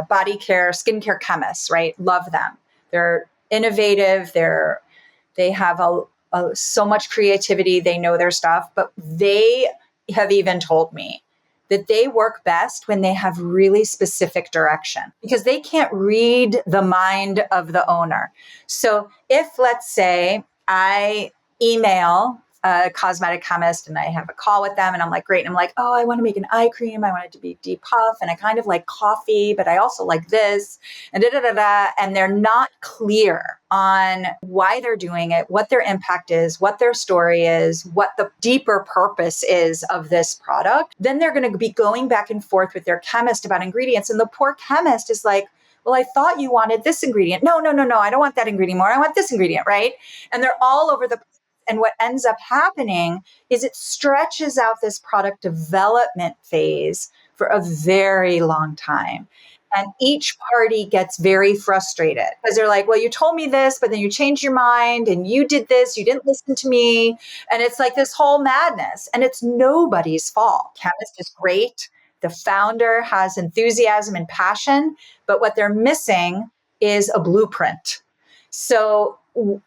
body care, skincare chemists, right? Love them. They're innovative. They have so much creativity. They know their stuff, but they have even told me that they work best when they have really specific direction because they can't read the mind of the owner. So if, let's say, I email a cosmetic chemist and I have a call with them and I'm like, great. And I'm like, oh, I want to make an eye cream. I want it to be deep puff. And I kind of like coffee, but I also like this and da da da da. And they're not clear on why they're doing it, what their impact is, what their story is, what the deeper purpose is of this product. Then they're going to be going back and forth with their chemist about ingredients. And the poor chemist is like, well, I thought you wanted this ingredient. No, no, no, no. I don't want that ingredient more. I want this ingredient, right? And they're all over the. And what ends up happening is it stretches out this product development phase for a very long time. And each party gets very frustrated because they're like, well, you told me this, but then you changed your mind and you did this, you didn't listen to me. And it's like this whole madness and it's nobody's fault. Chemist is great. The founder has enthusiasm and passion, but what they're missing is a blueprint. So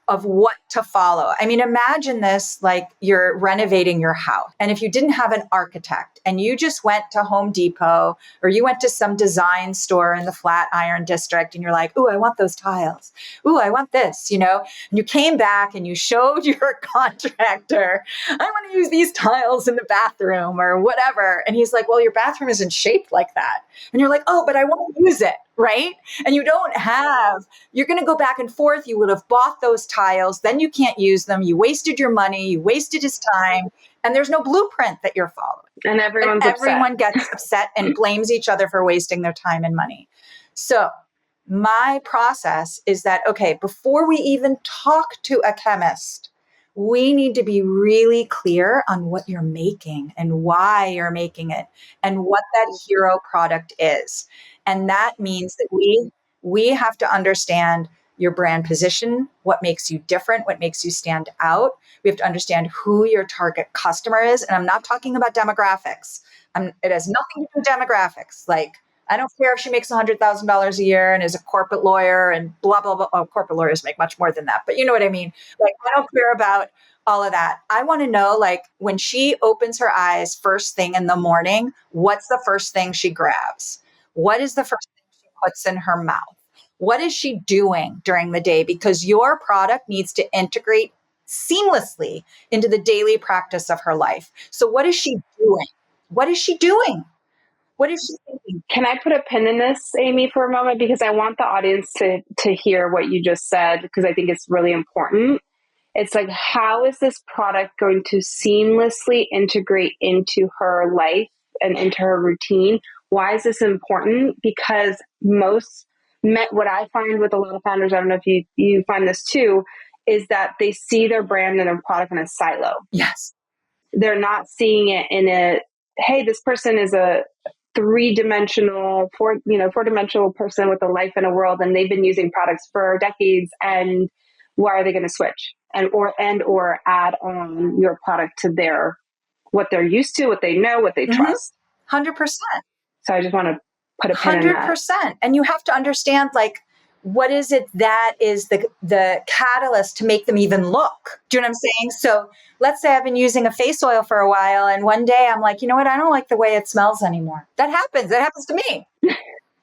of what to follow. I mean, imagine this like you're renovating your house. And if you didn't have an architect and you just went to Home Depot or you went to some design store in the Flatiron district and you're like, ooh, I want those tiles. Ooh, I want this, and you came back and you showed your contractor, I want to use these tiles in the bathroom or whatever. And he's like, well, your bathroom isn't shaped like that. And you're like, oh, but I want to use it. Right. And you're going to go back and forth. You would have bought those tiles. Then you can't use them. You wasted your money. You wasted his time. And there's no blueprint that you're following. And everyone gets upset and blames each other for wasting their time and money. So my process is that, okay, before we even talk to a chemist, we need to be really clear on what you're making and why you're making it and what that hero product is. And that means that we have to understand your brand position, what makes you different, what makes you stand out. We have to understand who your target customer is. And I'm not talking about demographics. It has nothing to do with demographics. Like, I don't care if she makes $100,000 a year and is a corporate lawyer and blah, blah, blah. Oh, corporate lawyers make much more than that. But you know what I mean? Like, I don't care about all of that. I want to know, like, when she opens her eyes first thing in the morning, what's the first thing she grabs? What is the first thing she puts in her mouth? What is she doing during the day? Because your product needs to integrate seamlessly into the daily practice of her life. So what is she doing? What is she doing? What is she thinking? Can I put a pin in this, Amy, for a moment? Because I want the audience to hear what you just said, because I think it's really important. It's like, how is this product going to seamlessly integrate into her life and into her routine? Why is this important? Because what I find with a lot of founders, I don't know if you find this too, is that they see their brand and their product in a silo. Yes. They're not seeing it in hey, this person is a four-dimensional person with a life and a world, and they've been using products for decades, and why are they going to switch or add on your product to what they're used to, what they know, what they trust? 100%. So I just want to put a pin in that. 100%. And you have to understand, like, what is it that is the catalyst to make them even look? Do you know what I'm saying? So let's say I've been using a face oil for a while, and one day I'm like, you know what? I don't like the way it smells anymore. That happens. That happens to me. Do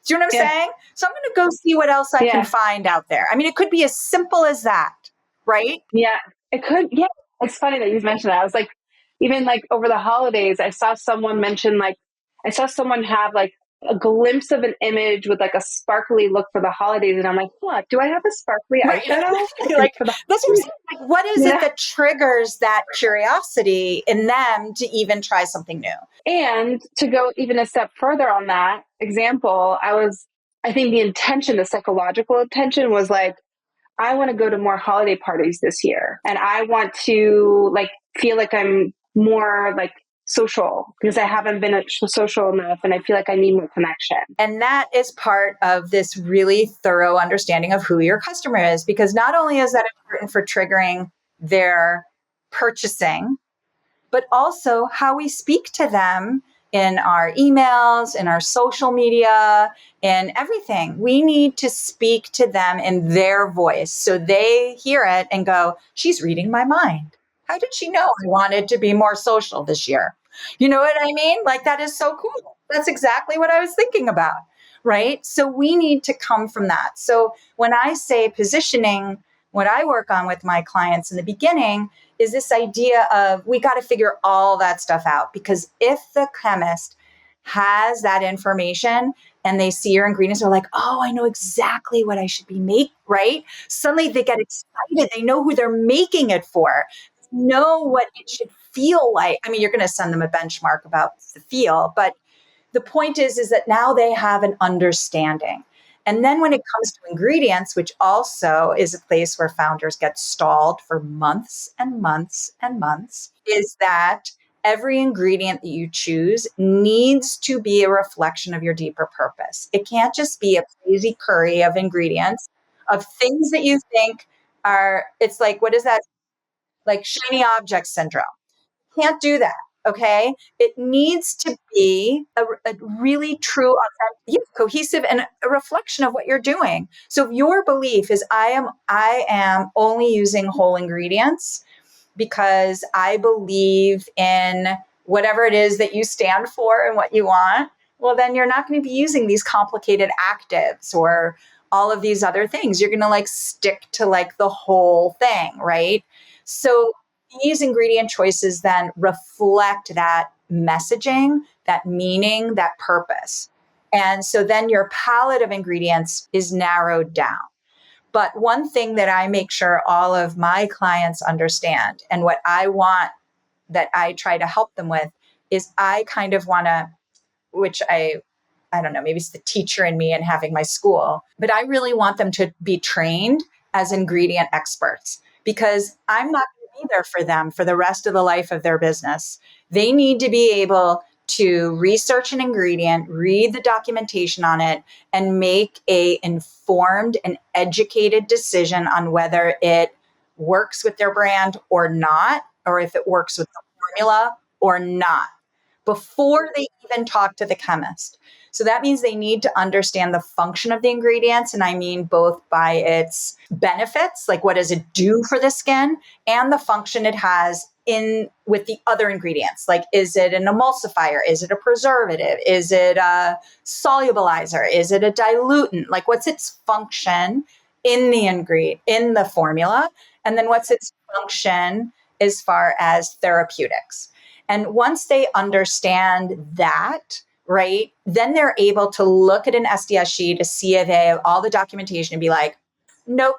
you know what I'm saying? So I'm going to go see what else I can find out there. I mean, it could be as simple as that, right? Yeah, it could. Yeah. It's funny that you mentioned that. I was like, even like over the holidays, I saw someone have like a glimpse of an image with like a sparkly look for the holidays. And I'm like, what? Do I have a sparkly Right. eyeshadow? Like, For the that's what I'm saying. Like, what is it yeah. that triggers that curiosity in them to even try something new? And to go even a step further on that example, I think the intention, the psychological intention was like, I want to go to more holiday parties this year. And I want to like feel like I'm more like social because I haven't been social enough and I feel like I need more connection. And that is part of this really thorough understanding of who your customer is, because not only is that important for triggering their purchasing, but also how we speak to them in our emails, in our social media, in everything. We need to speak to them in their voice so they hear it and go, she's reading my mind. How did she know I wanted to be more social this year? You know what I mean? Like, that is so cool. That's exactly what I was thinking about, right? So we need to come from that. So when I say positioning, what I work on with my clients in the beginning is this idea of we got to figure all that stuff out, because if the chemist has that information and they see your ingredients, they're like, oh, I know exactly what I should be making, right? Suddenly they get excited. They know who they're making it for, know what it should feel like. I mean, you're going to send them a benchmark about the feel, but the point is that now they have an understanding. And then when it comes to ingredients, which also is a place where founders get stalled for months and months and months, is that every ingredient that you choose needs to be a reflection of your deeper purpose. It can't just be a crazy curry of ingredients, of things that you think are, it's like, what is that? Like shiny object syndrome. Can't do that. Okay. It needs to be a really true, authentic, cohesive, and a reflection of what you're doing. So if your belief is I am only using whole ingredients because I believe in whatever it is that you stand for and what you want, well, then you're not going to be using these complicated actives or all of these other things. You're going to like stick to like the whole thing, right? So these ingredient choices then reflect that messaging, that meaning, that purpose. And so then your palette of ingredients is narrowed down. But one thing that I make sure all of my clients understand, and what I want that I try to help them with, is I kind of want to, which I don't know, maybe it's the teacher in me and having my school, but I really want them to be trained as ingredient experts, because I'm not going to be there for them for the rest of the life of their business. They need to be able to research an ingredient, read the documentation on it, and make a informed and educated decision on whether it works with their brand or not, or if it works with the formula or not, before they even talk to the chemist. So that means they need to understand the function of the ingredients. And I mean both by its benefits, like what does it do for the skin, and the function it has in with the other ingredients. Like, is it an emulsifier? Is it a preservative? Is it a solubilizer? Is it a dilutant? Like, what's its function in the in the formula? And then what's its function as far as therapeutics? And once they understand that, right, then they're able to look at an SDS sheet, a CFA, all the documentation, and be like, nope,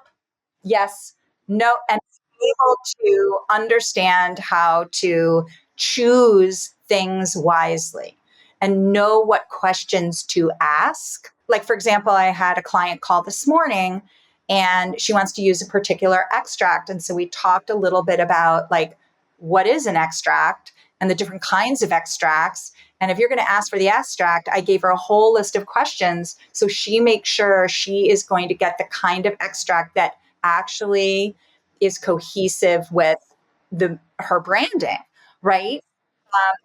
yes, no, and be able to understand how to choose things wisely and know what questions to ask. Like, for example, I had a client call this morning and she wants to use a particular extract. And so we talked a little bit about like, what is an extract and the different kinds of extracts. And if you're going to ask for the extract, I gave her a whole list of questions so she makes sure she is going to get the kind of extract that actually is cohesive with her branding, right?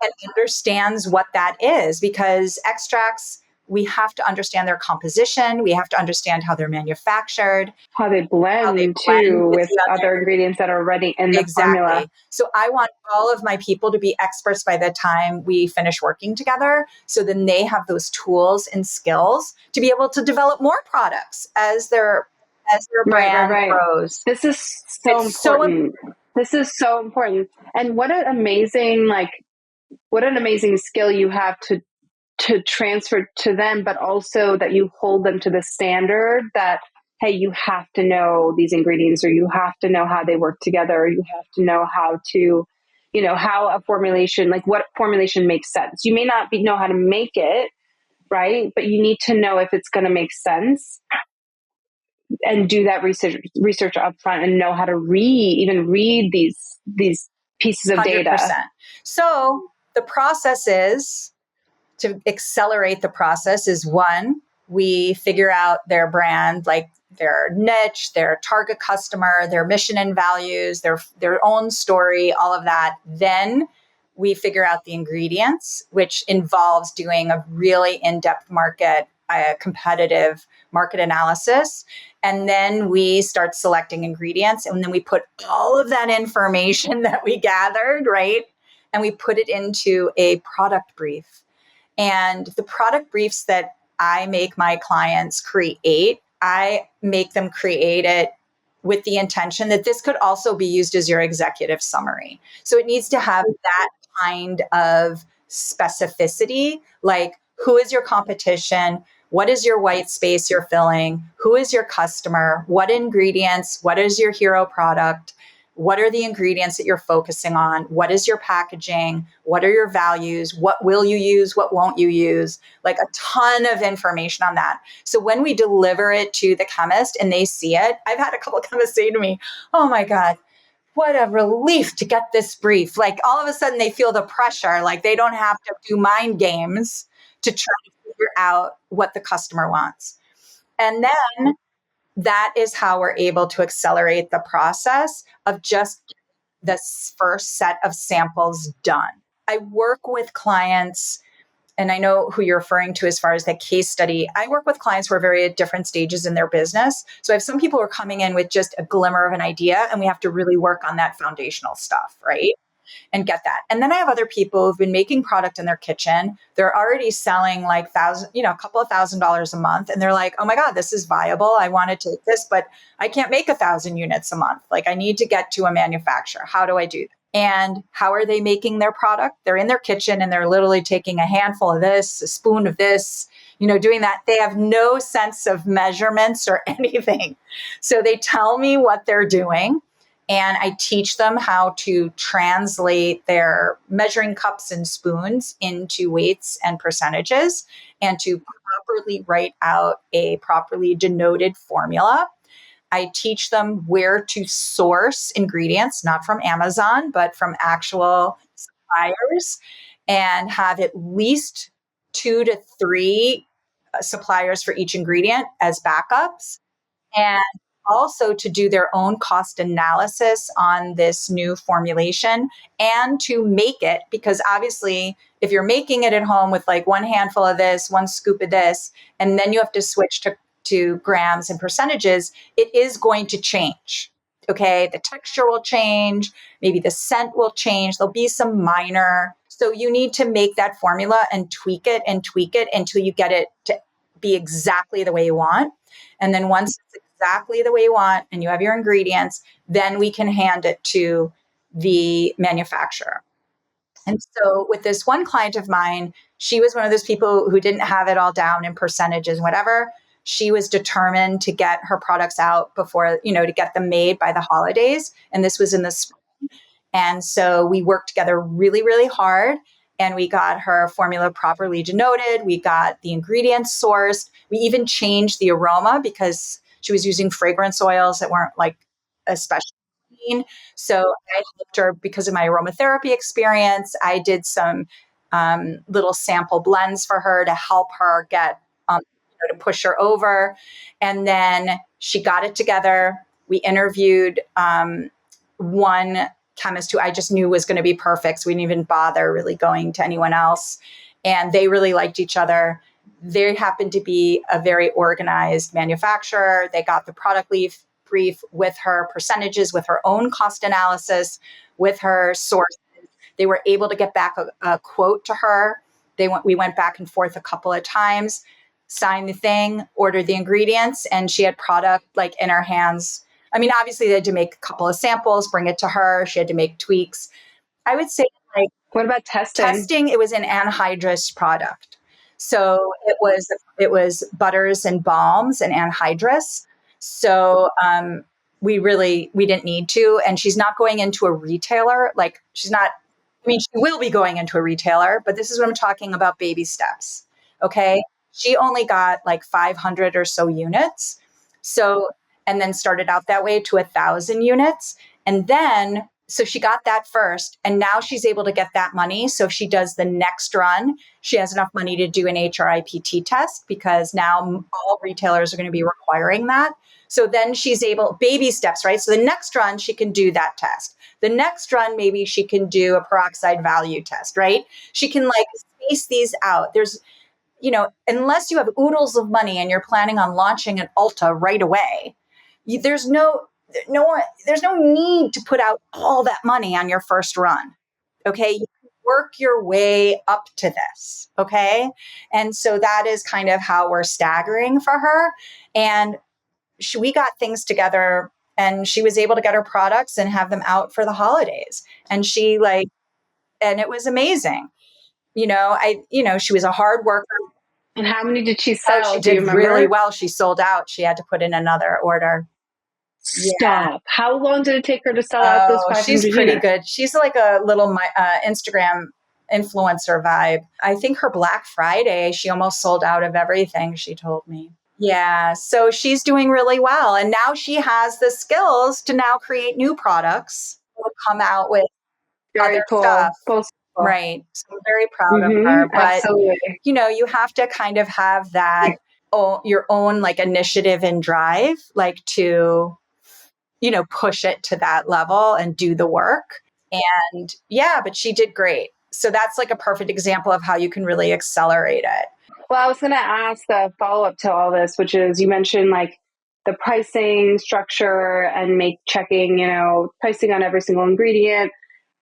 And understands what that is, because extracts, we have to understand their composition. We have to understand how they're manufactured, How they how they blend blend too with with the other other. ingredients that are already in the formula. Exactly. So I want all of my people to be experts by the time we finish working together. So then they have those tools and skills to be able to develop more products as their Right, right, brand right. grows. This is so It's so important. This is so important. And what an amazing skill you have to transfer to them, but also that you hold them to the standard that, hey, you have to know these ingredients, or you have to know how they work together, or you have to know how to, how a formulation, like what formulation makes sense. You may not know how to make it, right? But you need to know if it's going to make sense, and do that research up front, and know how to read these pieces of data. 100%. So the process is, to accelerate the process, is one, we figure out their brand, like their niche, their target customer, their mission and values, their own story, all of that. Then we figure out the ingredients, which involves doing a really in-depth competitive market analysis. And then we start selecting ingredients, and then we put all of that information that we gathered, right? And we put it into a product brief. And the product briefs that I make my clients create, I make them create it with the intention that this could also be used as your executive summary. So it needs to have that kind of specificity, like who is your competition? What is your white space you're filling? Who is your customer? What ingredients? What is your hero product? What are the ingredients that you're focusing on? What is your packaging? What are your values? What will you use? What won't you use? Like a ton of information on that. So when we deliver it to the chemist and they see it, I've had a couple of chemists say to me, oh my God, what a relief to get this brief. Like all of a sudden they feel the pressure, like they don't have to do mind games to try to figure out what the customer wants. And then that is how we're able to accelerate the process of just this first set of samples done. I work with clients, and I know who you're referring to as far as the case study. I work with clients who are very at different stages in their business. So I have some people who are coming in with just a glimmer of an idea, and we have to really work on that foundational stuff, right? And get that. And then I have other people who've been making product in their kitchen. They're already selling like a couple of $1,000s a month. And they're like, oh my God, this is viable. I want to take this, but I can't make 1,000 units a month. Like I need to get to a manufacturer. How do I do that? And how are they making their product? They're in their kitchen and they're literally taking a handful of this, a spoon of this, doing that. They have no sense of measurements or anything. So they tell me what they're doing. And I teach them how to translate their measuring cups and spoons into weights and percentages, and to properly write out a properly denoted formula. I teach them where to source ingredients, not from Amazon, but from actual suppliers, and have at least 2 to 3 suppliers for each ingredient as backups. And also to do their own cost analysis on this new formulation, and to make it, because obviously if you're making it at home with like one handful of this, one scoop of this, and then you have to switch to grams and percentages, it is going to change. Okay, the texture will change, maybe the scent will change, there'll be some minor. So you need to make that formula and tweak it until you get it to be exactly the way you want. And then once it's exactly the way you want and you have your ingredients, then we can hand it to the manufacturer. And so with this one client of mine, she was one of those people who didn't have it all down in percentages, whatever. She was determined to get her products out before, to get them made by the holidays. And this was in the spring. And so we worked together really, really hard. And we got her formula properly denoted. We got the ingredients sourced. We even changed the aroma because she was using fragrance oils that weren't like especially clean. So I helped her because of my aromatherapy experience. I did some little sample blends for her to help her get, to push her over. And then she got it together. We interviewed one chemist who I just knew was going to be perfect. So we didn't even bother really going to anyone else. And they really liked each other. They happened to be a very organized manufacturer. They got the product brief with her percentages, with her own cost analysis, with her sources. They were able to get back a quote to her. We went back and forth a couple of times, signed the thing, ordered the ingredients, and she had product like in her hands. I mean, obviously they had to make a couple of samples, bring it to her. She had to make tweaks. I would say like, what about testing? Testing, it was an anhydrous product. So it was butters and balms and anhydrous. So we didn't need to, and she's not going into a retailer. Like she's not. I mean, she will be going into a retailer, but this is what I'm talking about: baby steps. Okay, she only got like 500 or so units. So and then started out that way to 1,000 units, and then so she got that first, and now she's able to get that money. So if she does the next run, she has enough money to do an HRIPT test because now all retailers are going to be requiring that. So then she's able, baby steps, right? So the next run, she can do that test. The next run, maybe she can do a peroxide value test, right? She can like space these out. Unless you have oodles of money and you're planning on launching an Ulta right away, there's there's no need to put out all that money on your first run. Okay. You can work your way up to this. Okay. And so that is kind of how we're staggering for her. And we got things together and she was able to get her products and have them out for the holidays. And and it was amazing. She was a hard worker. And how many did she Oh, sell? she Do you did remember? really well. She sold out. She had to put in another order. Yeah. Stop. How long did it take her to sell out those Oh, 500 she's pretty units? good. She's like a little Instagram influencer vibe. I think her Black Friday, she almost sold out of everything, she told me. Yeah. So she's doing really well. And now she has the skills to now create new products, come out with Very other cool. stuff. Full circle. Right. So I'm very proud of her. But, Absolutely. you have to kind of have that, your own like initiative and drive, like to, push it to that level and do the work. And yeah, but she did great. So that's like a perfect example of how you can really accelerate it. Well, I was going to ask the follow up to all this, which is you mentioned like the pricing structure and checking, pricing on every single ingredient.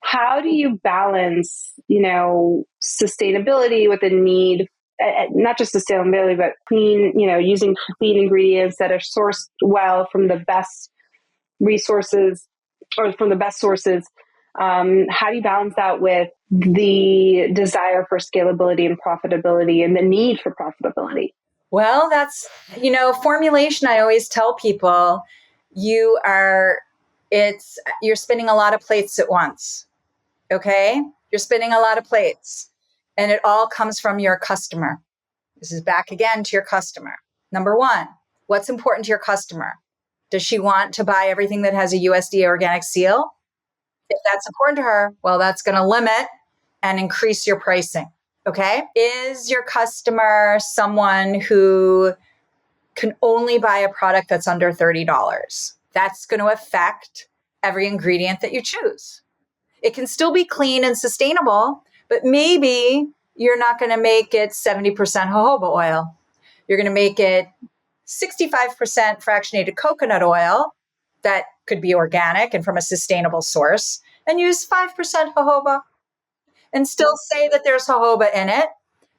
How do you balance, sustainability with the need, not just sustainability, but clean, using clean ingredients that are sourced well from the best resources or from the best sources? How do you balance that with the desire for scalability and profitability and the need for profitability? Well, that's, formulation. I always tell people you're spinning a lot of plates at once. Okay. You're spinning a lot of plates and it all comes from your customer. This is back again to your customer. Number one, what's important to your customer? Does she want to buy everything that has a USDA organic seal? If that's important to her, well, that's going to limit and increase your pricing. Okay. Is your customer someone who can only buy a product that's under $30? That's going to affect every ingredient that you choose. It can still be clean and sustainable, but maybe you're not going to make it 70% jojoba oil. You're going to make it 65% fractionated coconut oil that could be organic and from a sustainable source, and use 5% jojoba and still say that there's jojoba in it.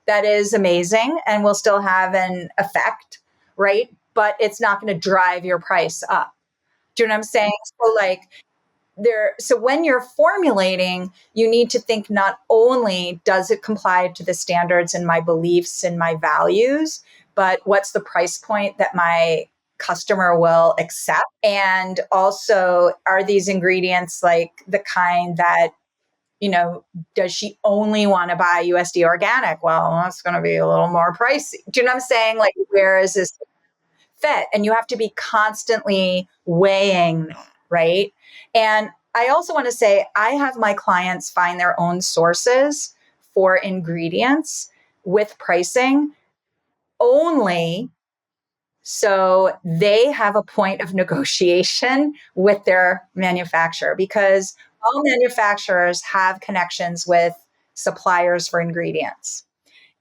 That is amazing and will still have an effect, right? But it's not going to drive your price up. Do you know what I'm saying? So when you're formulating, you need to think not only does it comply to the standards and my beliefs and my values, but what's the price point that my customer will accept? And also, are these ingredients like the kind that, does she only want to buy USD organic? Well, that's going to be a little more pricey. Do you know what I'm saying? Like, where is this fit? And you have to be constantly weighing that, right? And I also want to say, I have my clients find their own sources for ingredients with pricing only so they have a point of negotiation with their manufacturer, because all manufacturers have connections with suppliers for ingredients.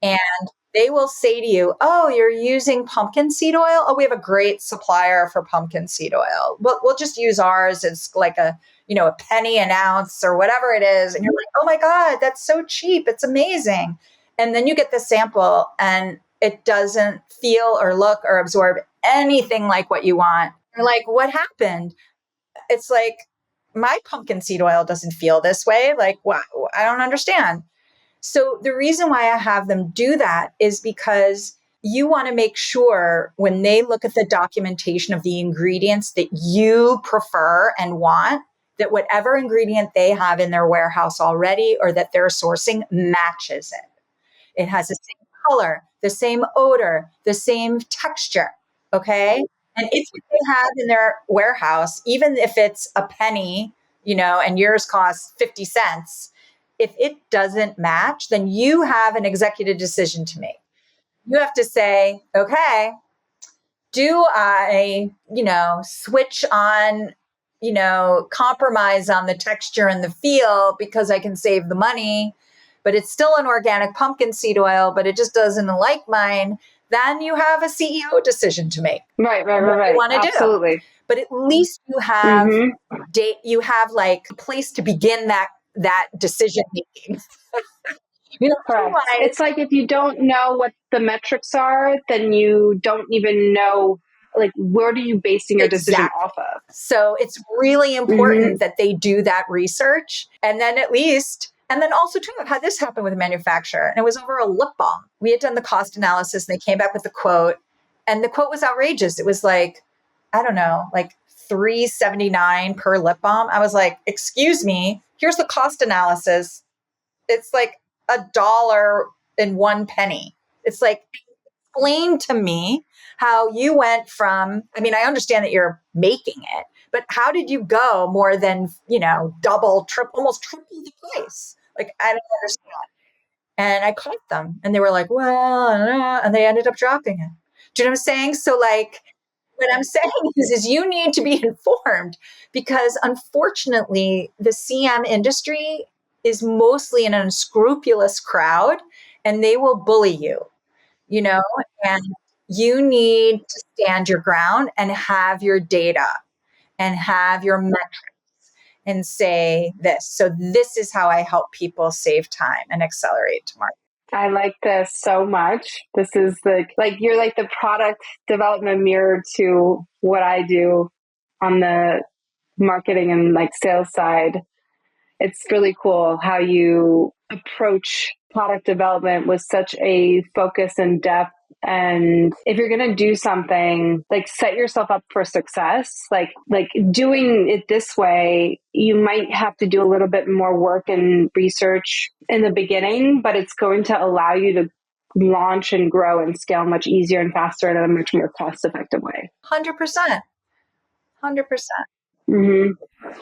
And they will say to you, oh, you're using pumpkin seed oil? Oh, we have a great supplier for pumpkin seed oil. We'll just use ours. It's like a penny an ounce or whatever it is. And you're like, oh my God, that's so cheap. It's amazing. And then you get the sample and it doesn't feel or look or absorb anything like what you want. You're like, what happened? It's like, my pumpkin seed oil doesn't feel this way. Like, wow, I don't understand. So the reason why I have them do that is because you want to make sure when they look at the documentation of the ingredients that you prefer and want, that whatever ingredient they have in their warehouse already or that they're sourcing matches it. It has the same color, the same odor, the same texture. Okay. And if they have in their warehouse, even if it's a penny, and yours costs 50 cents, if it doesn't match, then you have an executive decision to make. You have to say, okay, do I, switch on, compromise on the texture and the feel because I can save the money, but it's still an organic pumpkin seed oil, but it just doesn't like mine. Then you have a CEO decision to make. Right. What you want to do. Absolutely. But at least you have you have like a place to begin that decision making. Correct. Otherwise, It's like if you don't know what the metrics are, then you don't even know, like, what are you basing your decision off of? So it's really important that they do that research. And then also too, I've had this happen with a manufacturer, and it was over a lip balm. We had done the cost analysis and they came back with the quote, and the quote was outrageous. It was like, I don't know, like $3.79 per lip balm. I was like, excuse me, here's the cost analysis. It's like $1.01. It's like, explain to me how you went from, I understand that you're making it, but how did you go more than, double, triple, almost triple the price? Like, I don't understand. And I caught them and they were like, well, I don't know. And they ended up dropping it. Do you know what I'm saying? So like, what I'm saying is you need to be informed, because unfortunately the CM industry is mostly an unscrupulous crowd and they will bully you, and you need to stand your ground and have your data and have your metrics and say this. So this is how I help people save time and accelerate to market. I like this so much. This is you're like the product development mirror to what I do on the marketing and like sales side. It's really cool how you approach product development with such a focus and depth. And if you're going to do something, like set yourself up for success, like doing it this way, you might have to do a little bit more work and research in the beginning, but it's going to allow you to launch and grow and scale much easier and faster and in a much more cost effective way. 100%. 100%. Mm-hmm.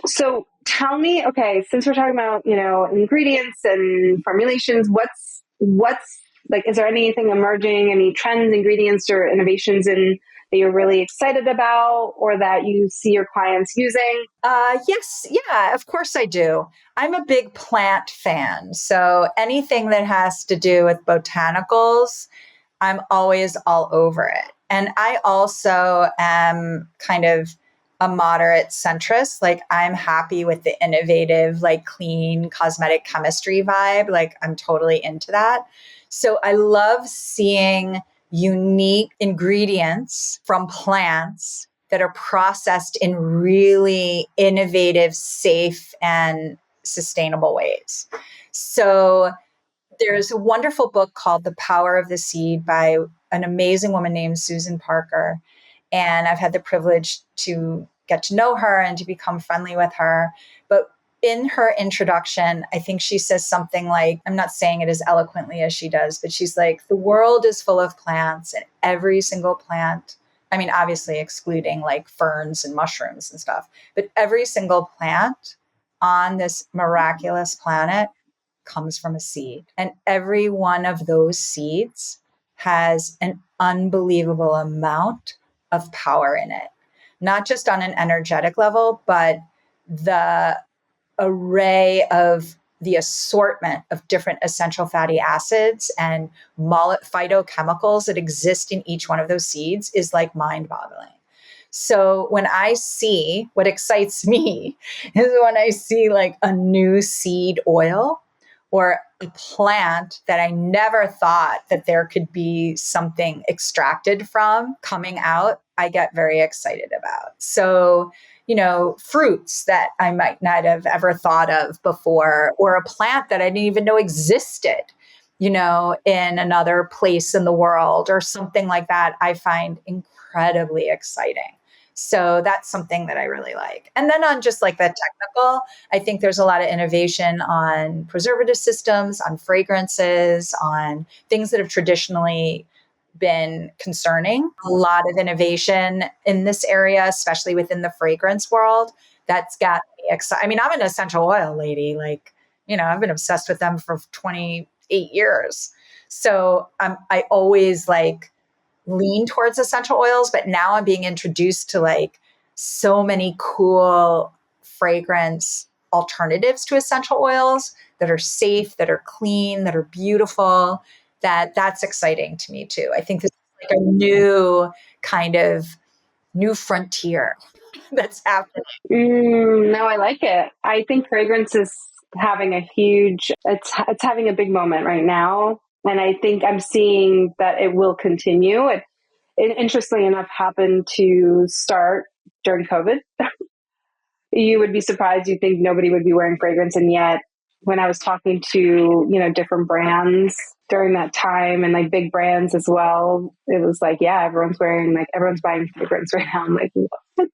So tell me, okay, since we're talking about, ingredients and formulations, what's like, is there anything emerging, any trends, ingredients, or innovations that you're really excited about or that you see your clients using? Yes. Yeah, of course I do. I'm a big plant fan. So anything that has to do with botanicals, I'm always all over it. And I also am kind of a moderate centrist. Like, I'm happy with the innovative, like clean cosmetic chemistry vibe. Like, I'm totally into that. So I love seeing unique ingredients from plants that are processed in really innovative, safe, and sustainable ways. So there's a wonderful book called The Power of the Seed by an amazing woman named Susan Parker. And I've had the privilege to get to know her and to become friendly with her. But in her introduction, I think she says something like, I'm not saying it as eloquently as she does, but she's like, the world is full of plants, and every single plant, obviously excluding like ferns and mushrooms and stuff, but every single plant on this miraculous planet comes from a seed. And every one of those seeds has an unbelievable amount of power in it, not just on an energetic level, but the array of the assortment of different essential fatty acids and phytochemicals that exist in each one of those seeds is like mind boggling. So when I see, what excites me is when I see like a new seed oil or a plant that I never thought that there could be something extracted from coming out, I get very excited about. So, fruits that I might not have ever thought of before, or a plant that I didn't even know existed, in another place in the world or something like that, I find incredibly exciting. So that's something that I really like. And then on just like the technical, I think there's a lot of innovation on preservative systems, on fragrances, on things that have traditionally been concerning. A lot of innovation in this area, especially within the fragrance world, that's got me excited. I mean, I'm an essential oil lady. Like, I've been obsessed with them for 28 years. So I always like lean towards essential oils, but now I'm being introduced to like so many cool fragrance alternatives to essential oils that are safe, that are clean, that are beautiful. That's exciting to me too. I think this is like a new frontier that's happening. No, I like it. I think fragrance is having it's having a big moment right now. And I think I'm seeing that it will continue. It interestingly enough happened to start during COVID. You would be surprised. You think nobody would be wearing fragrance. And yet when I was talking to, different brands during that time and like big brands as well, it was like, yeah, everyone's buying fragrance right now. I'm like, what?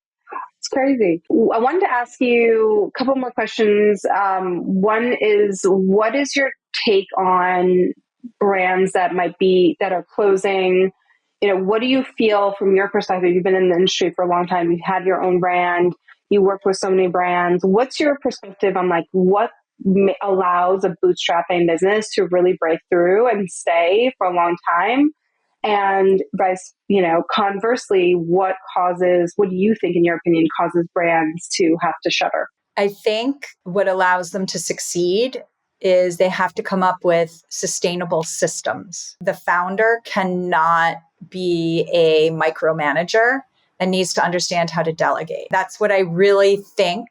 It's crazy. I wanted to ask you a couple more questions. One is, what is your take on brands that are closing? What do you feel from your perspective? You've been in the industry for a long time. You've had your own brand. You work with so many brands. What's your perspective on like what allows a bootstrapping business to really break through and stay for a long time? And conversely, what do you think, in your opinion, causes brands to have to shutter? I think what allows them to succeed is they have to come up with sustainable systems. The founder cannot be a micromanager and needs to understand how to delegate. That's what I really think,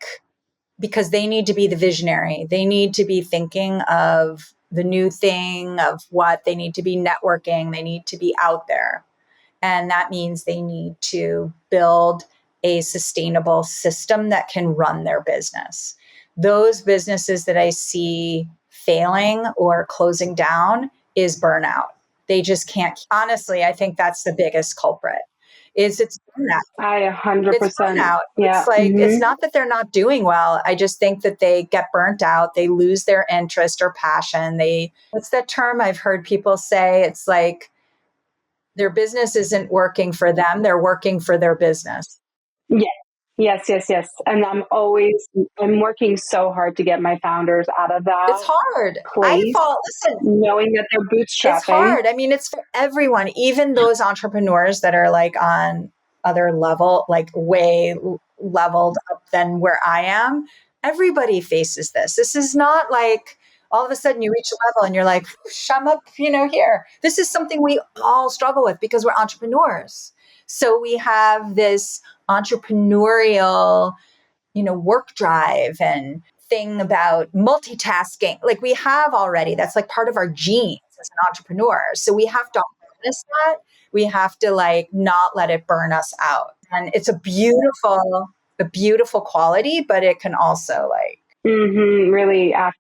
because they need to be the visionary. They need to be thinking of the new thing, of what they need to be networking. They need to be out there. And that means they need to build a sustainable system that can run their business. Those businesses that I see failing or closing down is burnout. They just can't. Honestly, I think that's the biggest culprit. It's burnout. I It's 100%. burnout. Yeah. It's like, it's not that they're not doing well. I just think that they get burnt out. They lose their interest or passion. What's that term I've heard people say? It's like, their business isn't working for them. They're working for their business. Yeah. Yes. And I'm working so hard to get my founders out of It's that hard. place, Listen, knowing that they're it's bootstrapping. hard. I mean, it's for everyone, even those entrepreneurs that are like on other level, like way leveled up than where I am. Everybody faces this. This is not like all of a sudden you reach a level and you're like, I'm up, here. This is something we all struggle with because we're entrepreneurs. So we have this entrepreneurial, work drive and thing about multitasking. Like we have already, that's like part of our genes as an entrepreneur. So we have to harness that. We have to like not let it burn us out. And it's a beautiful quality, but it can also like, Really, I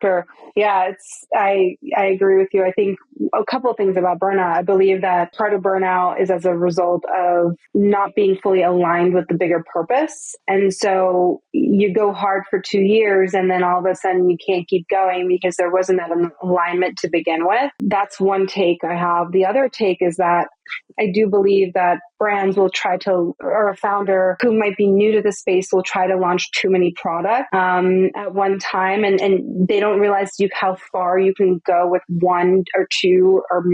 agree with you. I think a couple of things about burnout. I believe that part of burnout is as a result of not being fully aligned with the bigger purpose. And so you go hard for 2 years and then all of a sudden you can't keep going because there wasn't that alignment to begin with. That's one take I have. The other take is that I do believe that brands will or a founder who might be new to the space will try to launch too many products at one time. And they don't realize how far you can go with one or two or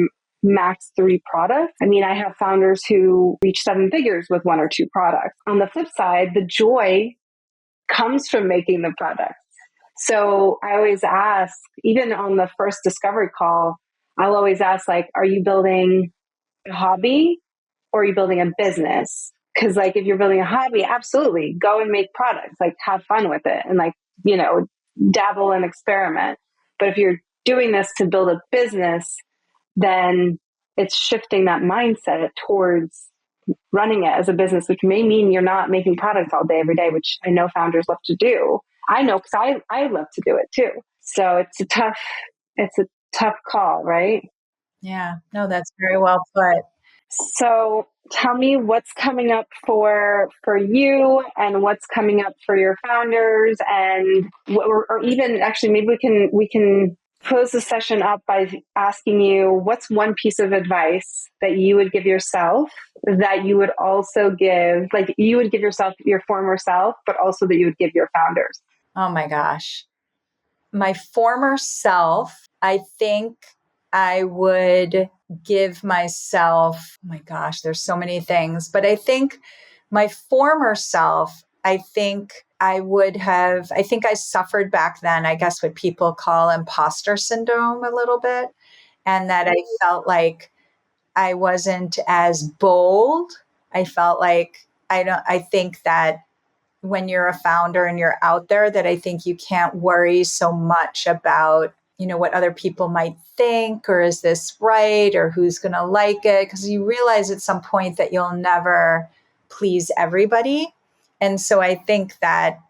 max 3 products. I mean, I have founders who reach 7 figures with 1 or 2 products. On the flip side, the joy comes from making the products. So I always ask, even on the first discovery call, I'll always ask, like, are you building a hobby or are you building a business? Because like if you're building a hobby, absolutely go and make products, like have fun with it and like, dabble and experiment. But if you're doing this to build a business, then it's shifting that mindset towards running it as a business, which may mean you're not making products all day, every day, which I know founders love to do. I know because I love to do it too. So it's a tough call, right? Yeah, no, that's very well put. So tell me what's coming up for you and what's coming up for your founders, and or even actually maybe we can close the session up by asking you what's one piece of advice that you would give yourself that you would also give, like you would give yourself, your former self, but also that you would give your founders. Oh my gosh. My former self, I think I would give myself, oh my gosh, there's so many things, but I think my former self, I think I think I suffered back then, I guess what people call imposter syndrome a little bit. And that I felt like I wasn't as bold. I felt like I think that when you're a founder and you're out there, that I think you can't worry so much about, what other people might think, or is this right, or who's going to like it, because you realize at some point that you'll never please everybody. And so I think that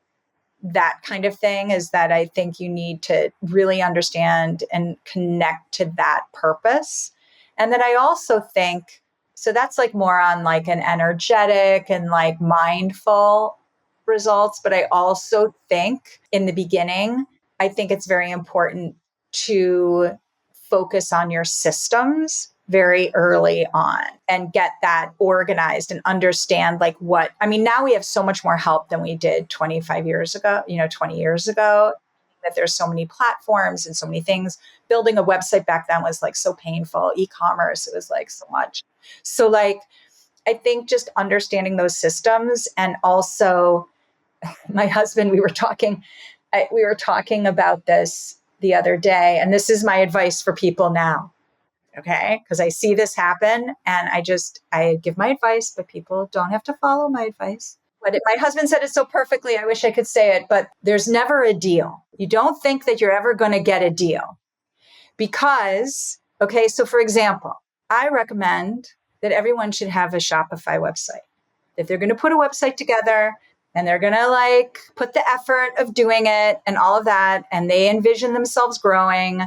kind of thing is that I think you need to really understand and connect to that purpose. And then I also think, so that's like more on like an energetic and like mindful results. But I also think in the beginning, I think it's very important to focus on your systems very early on and get that organized and understand like what, I mean, now we have so much more help than we did 25 years ago, 20 years ago, that there's so many platforms and so many things. Building a website back then was like so painful. E-commerce, it was like so much. So like, I think just understanding those systems. And also my husband, we were talking about this the other day, and this is my advice for people now. Okay. Because I see this happen, and I give my advice, but people don't have to follow my advice. My husband said it so perfectly. I wish I could say it, but there's never a deal. You don't think that you're ever going to get a deal because, okay. So for example, I recommend that everyone should have a Shopify website. If they're going to put a website together and they're going to like put the effort of doing it and all of that, and they envision themselves growing,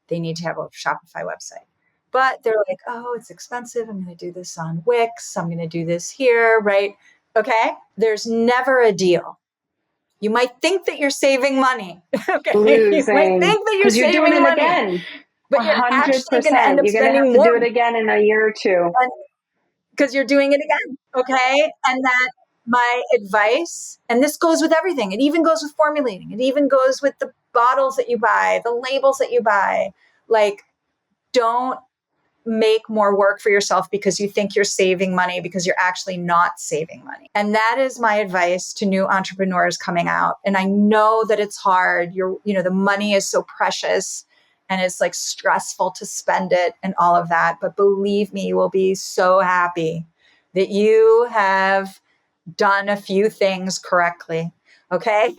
they need to have a Shopify website. But they're like, oh, it's expensive. I'm going to do this on Wix. I'm going to do this here, right? Okay. There's never a deal. You might think that you're saving money. Okay. You might Losing think that you're because you're doing saving it money, again. but you're actually going to end 100%. up You're going to spending have to more do it again in a year or two. because you're doing it again. Okay. And that my advice, and this goes with everything. It even goes with formulating. It even goes with the bottles that you buy, the labels that you buy. Like, don't make more work for yourself because you think you're saving money, because you're actually not saving money. And that is my advice to new entrepreneurs coming out. And I know that it's hard. The money is so precious and it's like stressful to spend it and all of that. But believe me, you will be so happy that you have done a few things correctly. Okay.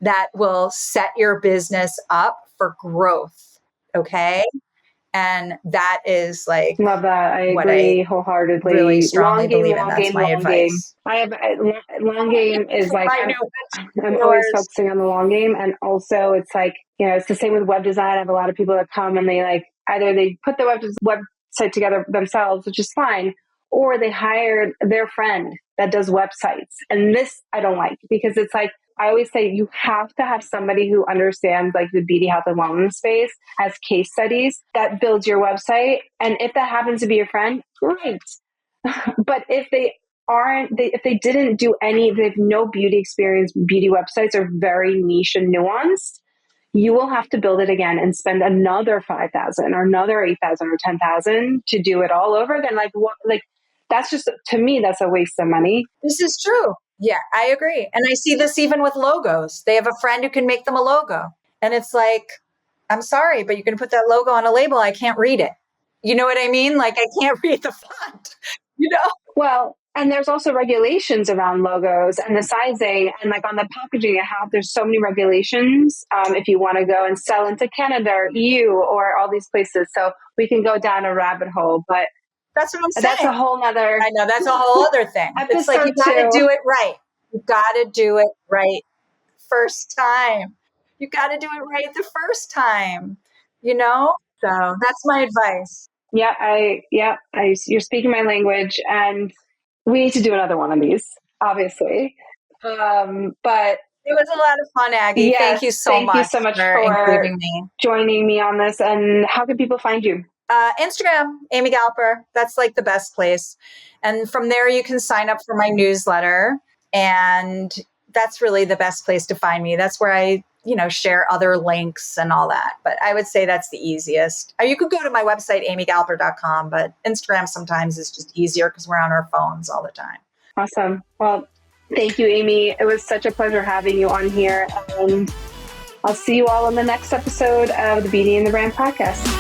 that will set your business up for growth. Okay. And that is like Love that. I what I agree really wholeheartedly. strongly believe in. Long That's game, my long game. advice. I have long game is like I know I'm always yours. focusing on the long game, and also it's like it's the same with web design. I have a lot of people that come and they like either they put the website together themselves, which is fine, or they hire their friend that does websites. And this I don't like because it's like I always say you have to have somebody who understands like the beauty, health, and wellness space as case studies that builds your website. And if that happens to be your friend, great. But if if they didn't do they have no beauty experience, beauty websites are very niche and nuanced, you will have to build it again and spend another 5,000 or another 8,000 or 10,000 to do it all over again. Like what, like that's just, to me, that's a waste of money. This is true. Yeah, I agree. And I see this even with logos. They have a friend who can make them a logo. And it's like, I'm sorry, but you're going to put that logo on a label. I can't read it. You know what I mean? Like I can't read the font, you know? Well, and there's also regulations around logos and the sizing, and like on the packaging, there's so many regulations. If you want to go and sell into Canada or EU or all these places, so we can go down a rabbit hole. But That's what I'm saying. That's a whole nother. I know, that's a whole other thing. It's like, you got to do it right. You got to do it right first time. You got to do it right the first time, you know? So that's my advice. You're speaking my language, and we need to do another one of these, obviously. But it was a lot of fun, Aggie. Yes, thank you so much for including me. Joining me on this. And how can people find you? Instagram, Amy Galper. That's like the best place. And from there, you can sign up for my newsletter. And that's really the best place to find me. That's where I, share other links and all that. But I would say that's the easiest. You could go to my website, amygalper.com, but Instagram sometimes is just easier because we're on our phones all the time. Awesome. Well, thank you, Amy. It was such a pleasure having you on here. And I'll see you all in the next episode of the Beauty and the Brand podcast.